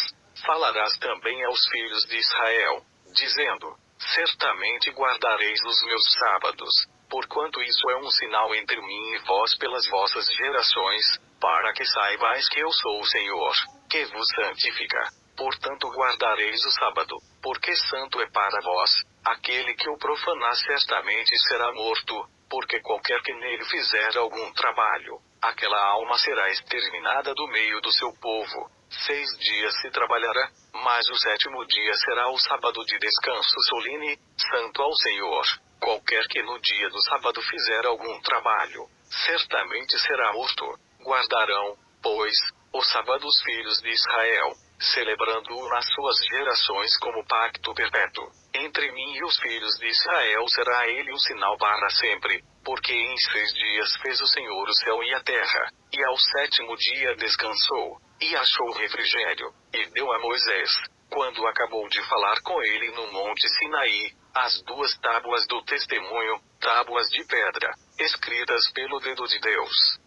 falarás também aos filhos de Israel, dizendo: certamente guardareis os meus sábados, porquanto isso é um sinal entre mim e vós pelas vossas gerações, para que saibais que eu sou o Senhor, que vos santifica. Portanto guardareis o sábado, porque santo é para vós. Aquele que o profanar certamente será morto, porque qualquer que nele fizer algum trabalho, aquela alma será exterminada do meio do seu povo. 6 dias se trabalhará, mas o 7º dia será o sábado de descanso solene, santo ao Senhor. Qualquer que no dia do sábado fizer algum trabalho, certamente será morto. Guardarão, pois, o sábado os filhos de Israel, celebrando-o nas suas gerações como pacto perpétuo. Entre mim e os filhos de Israel será ele um sinal para sempre, porque em 6 dias fez o Senhor o céu e a terra, e ao 7º dia descansou, e achou refrigério, e deu a Moisés, quando acabou de falar com ele no monte Sinaí, as 2 tábuas do testemunho, tábuas de pedra, escritas pelo dedo de Deus.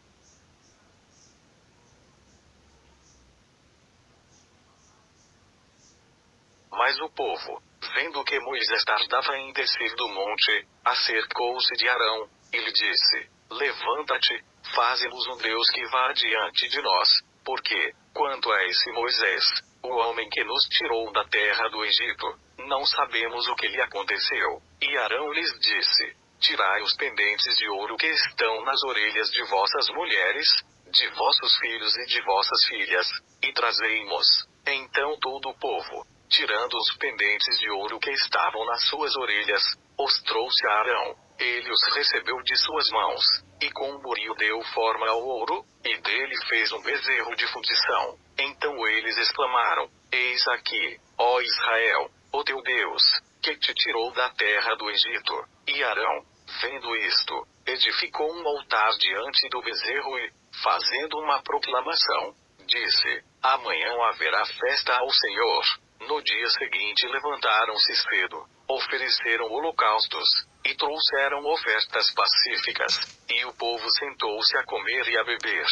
Mas o povo, vendo que Moisés tardava em descer do monte, acercou-se de Arão, e lhe disse: levanta-te, faze-nos um Deus que vá adiante de nós, porque, quanto a esse Moisés, o homem que nos tirou da terra do Egito, não sabemos o que lhe aconteceu. E Arão lhes disse: tirai os pendentes de ouro que estão nas orelhas de vossas mulheres, de vossos filhos e de vossas filhas, e trazei-mos. Então todo o povo, tirando os pendentes de ouro que estavam nas suas orelhas, os trouxe a Arão. Ele os recebeu de suas mãos, e com um buril deu forma ao ouro, e dele fez um bezerro de fundição. Então eles exclamaram: eis aqui, ó Israel, o teu Deus, que te tirou da terra do Egito. E Arão, vendo isto, edificou um altar diante do bezerro e, fazendo uma proclamação, disse: amanhã haverá festa ao Senhor. No dia seguinte levantaram-se cedo, ofereceram holocaustos, e trouxeram ofertas pacíficas, e o povo sentou-se a comer e a beber.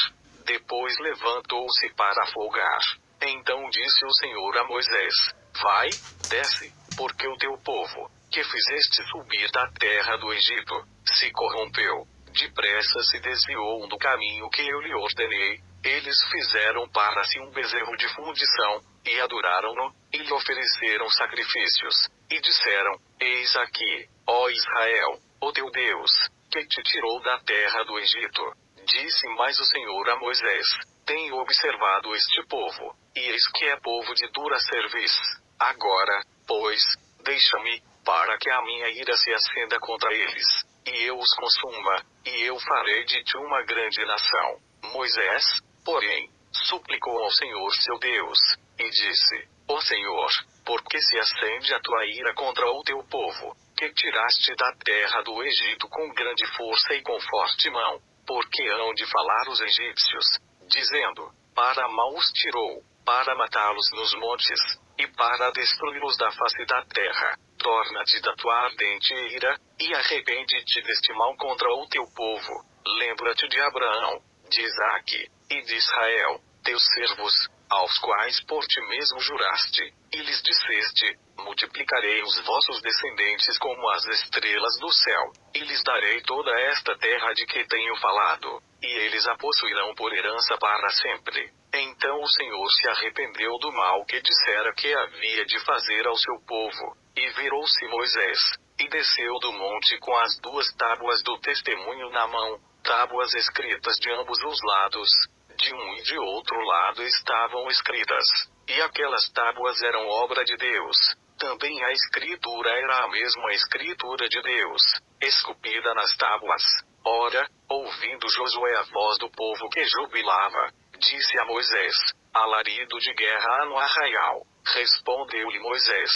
Depois levantou-se para folgar. Então disse o Senhor a Moisés: vai, desce, porque o teu povo, que fizeste subir da terra do Egito, se corrompeu, depressa se desviou do caminho que eu lhe ordenei. Eles fizeram para si um bezerro de fundição, e adoraram-no, e lhe ofereceram sacrifícios, e disseram: eis aqui, ó Israel, o teu Deus, que te tirou da terra do Egito. Disse mais o Senhor a Moisés: tenho observado este povo, e eis que é povo de dura cerviz. Agora, pois, deixa-me, para que a minha ira se acenda contra eles, e eu os consuma, e eu farei de ti uma grande nação. Moisés, porém, suplicou ao Senhor seu Deus, e disse: ó Senhor, por que se acende a tua ira contra o teu povo, que tiraste da terra do Egito com grande força e com forte mão? Porque hão de falar os egípcios, dizendo: para mal os tirou, para matá-los nos montes, e para destruí-los da face da terra. Torna-te da tua ardente ira, e arrepende-te deste mal contra o teu povo. Lembra-te de Abraão, de Isaque, e de Israel, teus servos, aos quais por ti mesmo juraste, e lhes disseste: multiplicarei os vossos descendentes como as estrelas do céu, e lhes darei toda esta terra de que tenho falado, e eles a possuirão por herança para sempre. Então o Senhor se arrependeu do mal que dissera que havia de fazer ao seu povo, e virou-se Moisés, e desceu do monte com as 2 tábuas do testemunho na mão, tábuas escritas de ambos os lados, de um e de outro lado estavam escritas, e aquelas tábuas eram obra de Deus. Também a escritura era a mesma escritura de Deus, esculpida nas tábuas. Ora, ouvindo Josué a voz do povo que jubilava, disse a Moisés: alarido de guerra há no arraial. Respondeu-lhe Moisés: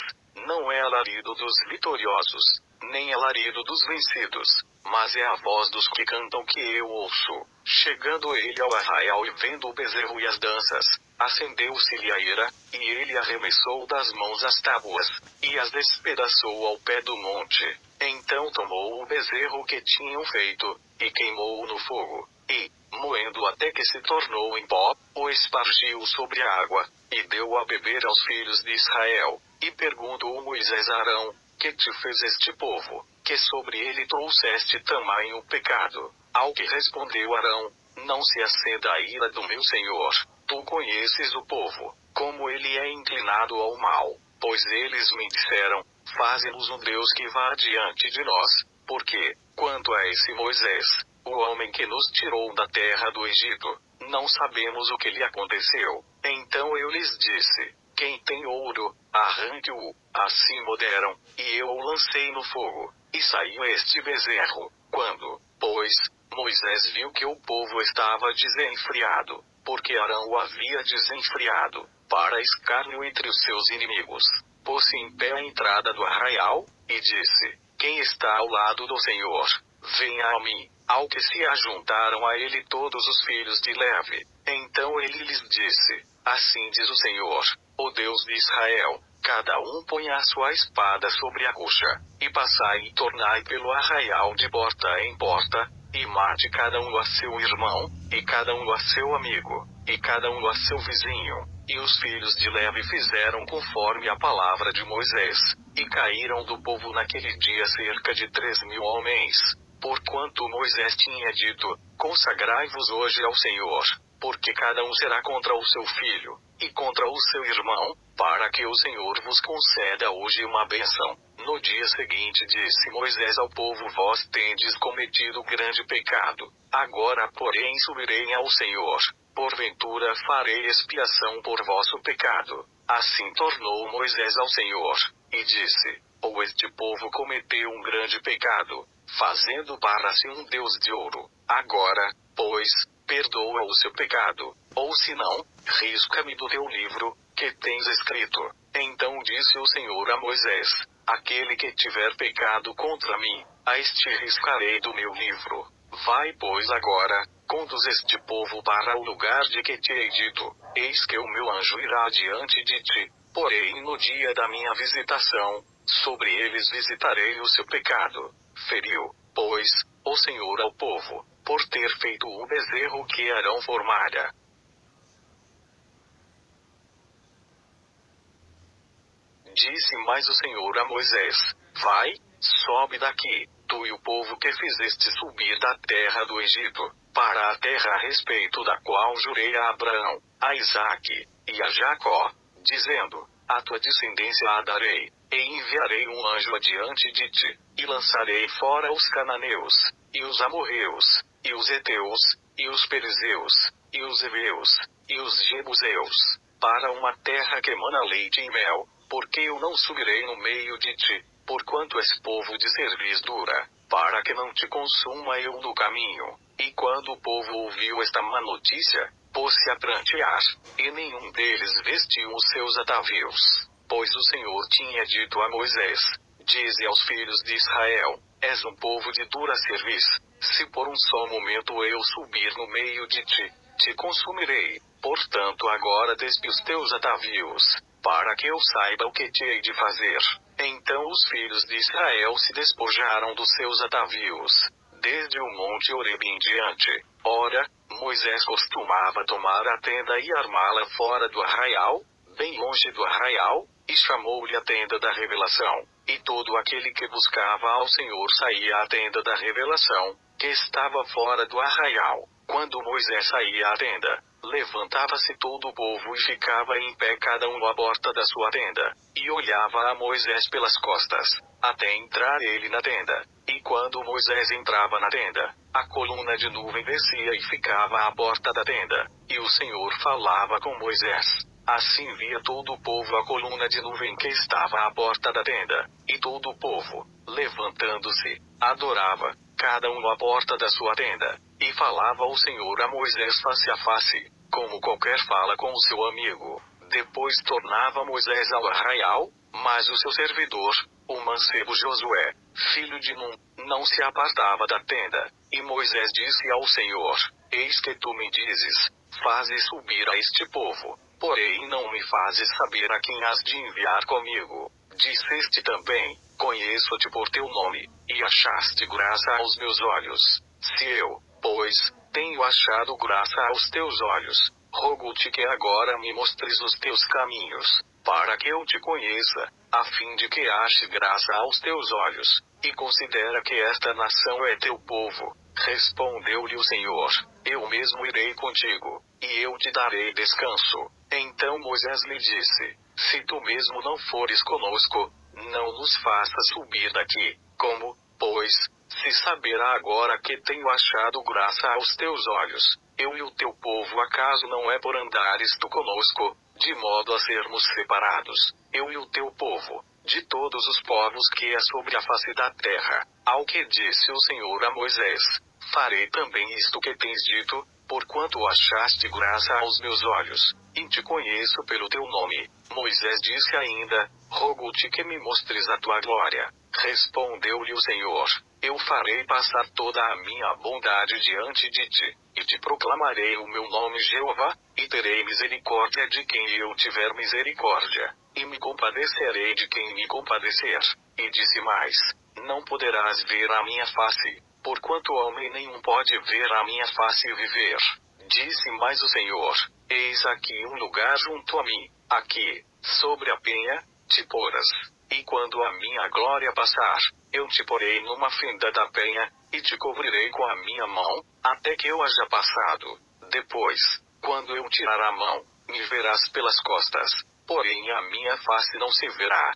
não é alarido dos vitoriosos, nem alarido dos vencidos, mas é a voz dos que cantam que eu ouço. Chegando ele ao arraial e vendo o bezerro e as danças, acendeu-se-lhe a ira, e ele arremessou das mãos as tábuas, e as despedaçou ao pé do monte. Então tomou o bezerro que tinham feito, e queimou-o no fogo, e, moendo até que se tornou em pó, o espargiu sobre a água, e deu a beber aos filhos de Israel. E perguntou Moisés a Arão: que te fez este povo, que sobre ele trouxeste tamanho pecado? Ao que respondeu Arão: não se acenda a ira do meu senhor, tu conheces o povo, como ele é inclinado ao mal, pois eles me disseram: faze-nos um Deus que vá adiante de nós, porque, quanto a esse Moisés, o homem que nos tirou da terra do Egito, não sabemos o que lhe aconteceu. Então eu lhes disse: quem tem ouro, arranque-o. Assim o deram, e eu o lancei no fogo, e saiu este bezerro. Quando, pois, Moisés viu que o povo estava desenfreado, porque Arão o havia desenfreado, para escárnio entre os seus inimigos, pôs-se em pé à entrada do arraial, e disse: quem está ao lado do Senhor, venha a mim. Ao que se ajuntaram a ele todos os filhos de Levi. Então ele lhes disse: assim diz o Senhor, o Deus de Israel: cada um ponha a sua espada sobre a coxa, e passai e tornai pelo arraial de porta em porta, e mate cada um a seu irmão, e cada um a seu amigo, e cada um a seu vizinho. E os filhos de Levi fizeram conforme a palavra de Moisés, e caíram do povo naquele dia cerca de 3.000 homens. Porquanto Moisés tinha dito: consagrai-vos hoje ao Senhor, porque cada um será contra o seu filho, e contra o seu irmão, para que o Senhor vos conceda hoje uma bênção. No dia seguinte disse Moisés ao povo: vós tendes cometido grande pecado. Agora porém subirei ao Senhor, porventura farei expiação por vosso pecado. Assim tornou Moisés ao Senhor, e disse: ou este povo cometeu um grande pecado, fazendo para si um Deus de ouro. Agora, pois, perdoa o seu pecado, ou se não, risca-me do teu livro, que tens escrito. Então disse o Senhor a Moisés: aquele que tiver pecado contra mim, a este riscarei do meu livro. Vai, pois, agora, conduz este povo para o lugar de que te hei dito. Eis que o meu anjo irá diante de ti, porém no dia da minha visitação, sobre eles visitarei o seu pecado. Feriu, pois, o Senhor ao povo, por ter feito o bezerro que Arão formara. Disse mais o Senhor a Moisés: vai, sobe daqui, tu e o povo que fizeste subir da terra do Egito, para a terra a respeito da qual jurei a Abraão, a Isaque, e a Jacó, dizendo: a tua descendência a darei, e enviarei um anjo adiante de ti, e lançarei fora os cananeus, e os amorreus, e os heteus, e os perizeus, e os heveus, e os jebuseus, para uma terra que emana leite e mel, porque eu não subirei no meio de ti, porquanto és povo de cerviz dura, para que não te consuma eu no caminho. E quando o povo ouviu esta má notícia, pôs-se a prantear, e nenhum deles vestiu os seus atavios, pois o Senhor tinha dito a Moisés: dize aos filhos de Israel: és um povo de dura cerviz, se por um só momento eu subir no meio de ti, te consumirei. Portanto agora despe os teus atavios, para que eu saiba o que te hei de fazer. Então os filhos de Israel se despojaram dos seus atavios, desde o monte Horebe em diante. Ora, Moisés costumava tomar a tenda e armá-la fora do arraial, bem longe do arraial, e chamou-lhe a tenda da revelação. E todo aquele que buscava ao Senhor saía à tenda da revelação, que estava fora do arraial. Quando Moisés saía à tenda, levantava-se todo o povo e ficava em pé cada um à porta da sua tenda, e olhava a Moisés pelas costas, até entrar ele na tenda. E quando Moisés entrava na tenda, a coluna de nuvem descia e ficava à porta da tenda, e o Senhor falava com Moisés. Assim via todo o povo a coluna de nuvem que estava à porta da tenda, e todo o povo, levantando-se, adorava, cada um à porta da sua tenda, e falava o Senhor a Moisés face a face, como qualquer fala com o seu amigo. Depois tornava Moisés ao arraial, mas o seu servidor, o mancebo Josué, filho de Nun, não se apartava da tenda. E Moisés disse ao Senhor: Eis que tu me dizes, fazes subir a este povo, porém não me fazes saber a quem has de enviar comigo. Disseste também: Conheço-te por teu nome, e achaste graça aos meus olhos. Se eu, pois, tenho achado graça aos teus olhos, rogo-te que agora me mostres os teus caminhos, para que eu te conheça, a fim de que ache graça aos teus olhos, e considera que esta nação é teu povo. Respondeu-lhe o Senhor: Eu mesmo irei contigo, e eu te darei descanso. Então Moisés lhe disse: Se tu mesmo não fores conosco, não nos faças subir daqui. Como, pois, se saberá agora que tenho achado graça aos teus olhos, eu e o teu povo, acaso não é por andares tu conosco, de modo a sermos separados, eu e o teu povo, de todos os povos que é sobre a face da terra? Ao que disse o Senhor a Moisés: Farei também isto que tens dito, porquanto achaste graça aos meus olhos, e te conheço pelo teu nome. Moisés disse ainda: Rogo-te que me mostres a tua glória. Respondeu-lhe o Senhor: Eu farei passar toda a minha bondade diante de ti, e te proclamarei o meu nome Jeová, e terei misericórdia de quem eu tiver misericórdia, e me compadecerei de quem me compadecer. E disse mais: Não poderás ver a minha face, porquanto homem nenhum pode ver a minha face e viver. Disse mais o Senhor: Eis aqui um lugar junto a mim, aqui, sobre a penha, te porás. E quando a minha glória passar, eu te porei numa fenda da penha, e te cobrirei com a minha mão, até que eu haja passado. Depois, quando eu tirar a mão, me verás pelas costas, porém a minha face não se verá.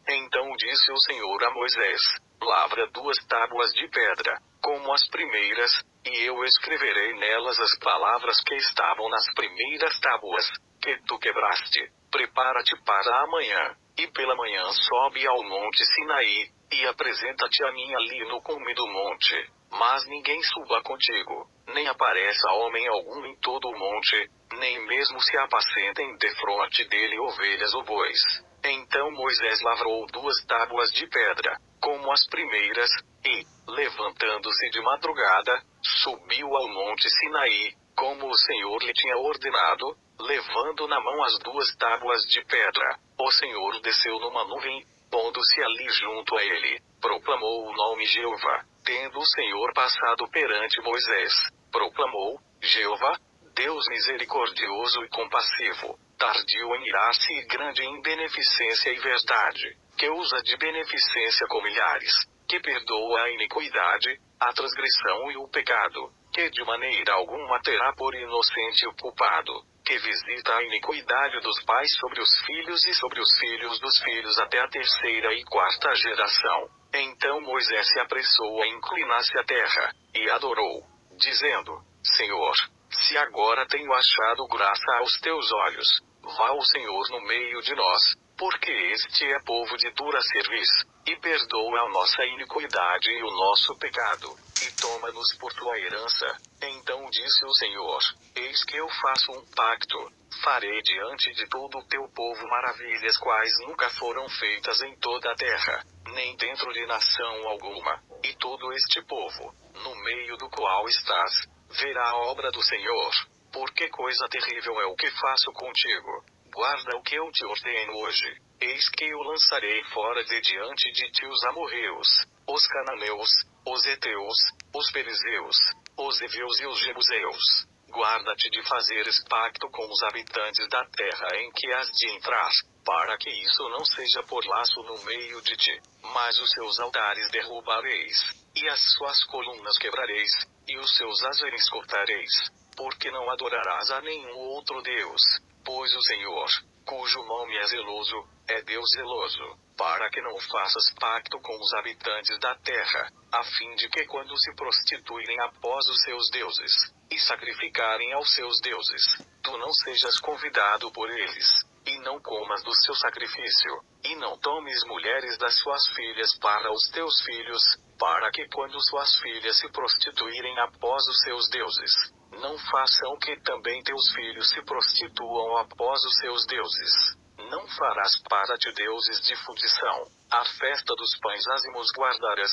Então disse o Senhor a Moisés: Lavra 2 tábuas de pedra, como as primeiras, e eu escreverei nelas as palavras que estavam nas primeiras tábuas, que tu quebraste. Prepara-te para amanhã, e pela manhã sobe ao monte Sinaí, e apresenta-te a mim ali no cume do monte. Mas ninguém suba contigo, nem apareça homem algum em todo o monte, nem mesmo se apacentem defronte dele ovelhas ou bois. Então Moisés lavrou 2 tábuas de pedra, como as primeiras, e, levantando-se de madrugada, subiu ao monte Sinaí, como o Senhor lhe tinha ordenado, levando na mão as 2 tábuas de pedra. O Senhor desceu numa nuvem, pondo-se ali junto a ele, proclamou o nome Jeová. Tendo o Senhor passado perante Moisés, proclamou: Jeová, Deus misericordioso e compassivo, tardio em irar-se e grande em beneficência e verdade, que usa de beneficência com milhares, que perdoa a iniquidade, a transgressão e o pecado, que de maneira alguma terá por inocente o culpado, que visita a iniquidade dos pais sobre os filhos e sobre os filhos dos filhos até a 3ª e 4ª geração. Então Moisés se apressou a inclinar-se à terra, e adorou, dizendo: Senhor, se agora tenho achado graça aos teus olhos, vá o Senhor no meio de nós, porque este é povo de dura cerviz, e perdoa a nossa iniquidade e o nosso pecado, e toma-nos por tua herança. Então disse o Senhor: Eis que eu faço um pacto, farei diante de todo o teu povo maravilhas quais nunca foram feitas em toda a terra, nem dentro de nação alguma, e todo este povo, no meio do qual estás, verá a obra do Senhor, porque coisa terrível é o que faço contigo. Guarda o que eu te ordeno hoje. Eis que eu lançarei fora de diante de ti os amorreus, os cananeus, os heteus, os perizeus, os heveus e os jebuseus. Guarda-te de fazeres pacto com os habitantes da terra em que has de entrar, para que isso não seja por laço no meio de ti, mas os seus altares derrubareis, e as suas colunas quebrareis, e os seus azeres cortareis, porque não adorarás a nenhum outro Deus, pois o Senhor, cujo nome é zeloso, é Deus zeloso, para que não faças pacto com os habitantes da terra, a fim de que quando se prostituírem após os seus deuses, e sacrificarem aos seus deuses, tu não sejas convidado por eles, e não comas do seu sacrifício, e não tomes mulheres das suas filhas para os teus filhos, para que quando suas filhas se prostituírem após os seus deuses, não façam que também teus filhos se prostituam após os seus deuses. Não farás para ti deuses de fundição. A festa dos pães ázimos guardarás.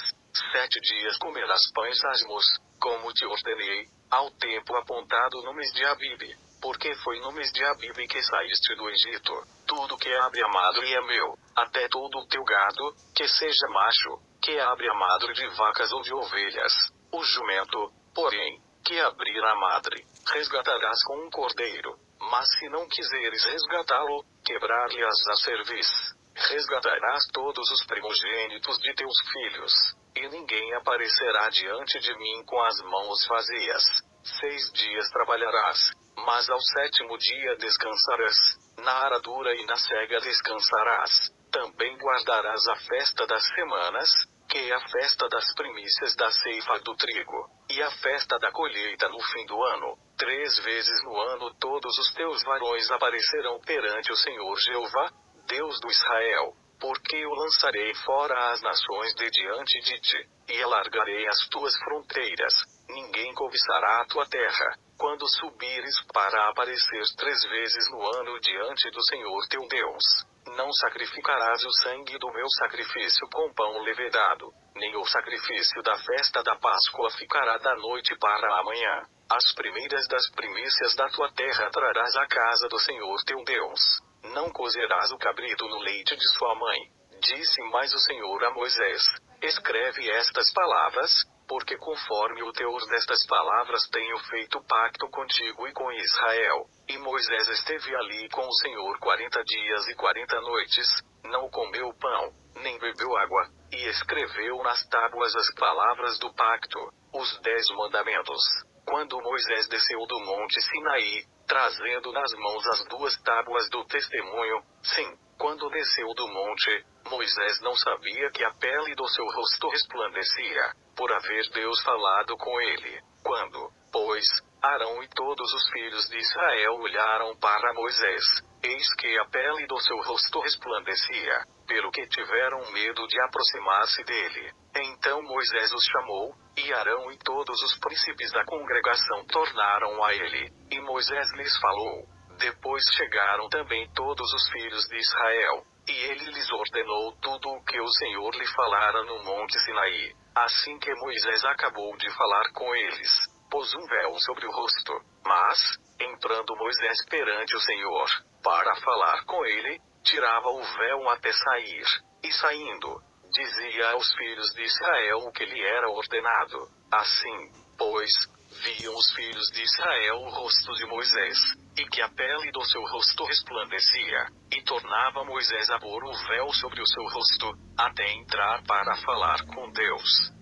7 dias comerás pães ázimos, como te ordenei, ao tempo apontado no mês de Abibe. Porque foi no mês de Abibe que saíste do Egito. Tudo que abre a madre é meu, até todo o teu gado, que seja macho, que abre a madre de vacas ou de ovelhas. O jumento, porém, que abrir a madre, resgatarás com um cordeiro. Mas se não quiseres resgatá-lo, quebrar-lhe-ás a cerviz. Resgatarás todos os primogênitos de teus filhos, e ninguém aparecerá diante de mim com as mãos vazias. 6 dias trabalharás, mas ao 7º dia descansarás. Na aradura e na cega descansarás. Também guardarás a festa das semanas, que é a festa das primícias da ceifa do trigo, e a festa da colheita no fim do ano. 3 vezes no ano todos os teus varões aparecerão perante o Senhor Jeová, Deus do Israel, porque eu lançarei fora as nações de diante de ti, e alargarei as tuas fronteiras. Ninguém cobiçará a tua terra, quando subires para aparecer 3 vezes no ano diante do Senhor teu Deus. Não sacrificarás o sangue do meu sacrifício com pão levedado, nem o sacrifício da festa da Páscoa ficará da noite para a manhã. As primeiras das primícias da tua terra trarás à casa do Senhor teu Deus. Não cozerás o cabrito no leite de sua mãe. Disse mais o Senhor a Moisés: escreve estas palavras, porque conforme o teor destas palavras tenho feito pacto contigo e com Israel. E Moisés esteve ali com o Senhor 40 dias e 40 noites, não comeu pão, nem bebeu água, e escreveu nas tábuas as palavras do pacto, os 10 mandamentos. Quando Moisés desceu do monte Sinaí, trazendo nas mãos as 2 tábuas do testemunho, sim, quando desceu do monte, Moisés não sabia que a pele do seu rosto resplandecia, por haver Deus falado com ele. Quando, pois, Arão e todos os filhos de Israel olharam para Moisés, eis que a pele do seu rosto resplandecia, pelo que tiveram medo de aproximar-se dele. Então Moisés os chamou, e Arão e todos os príncipes da congregação tornaram a ele, e Moisés lhes falou. Depois chegaram também todos os filhos de Israel, e ele lhes ordenou tudo o que o Senhor lhe falara no monte Sinaí. Assim que Moisés acabou de falar com eles, pôs um véu sobre o rosto. Mas, entrando Moisés perante o Senhor, para falar com ele, tirava o véu até sair, e saindo, dizia aos filhos de Israel o que lhe era ordenado. Assim, pois, viam os filhos de Israel o rosto de Moisés, e que a pele do seu rosto resplandecia, e tornava Moisés a pôr o véu sobre o seu rosto, até entrar para falar com Deus.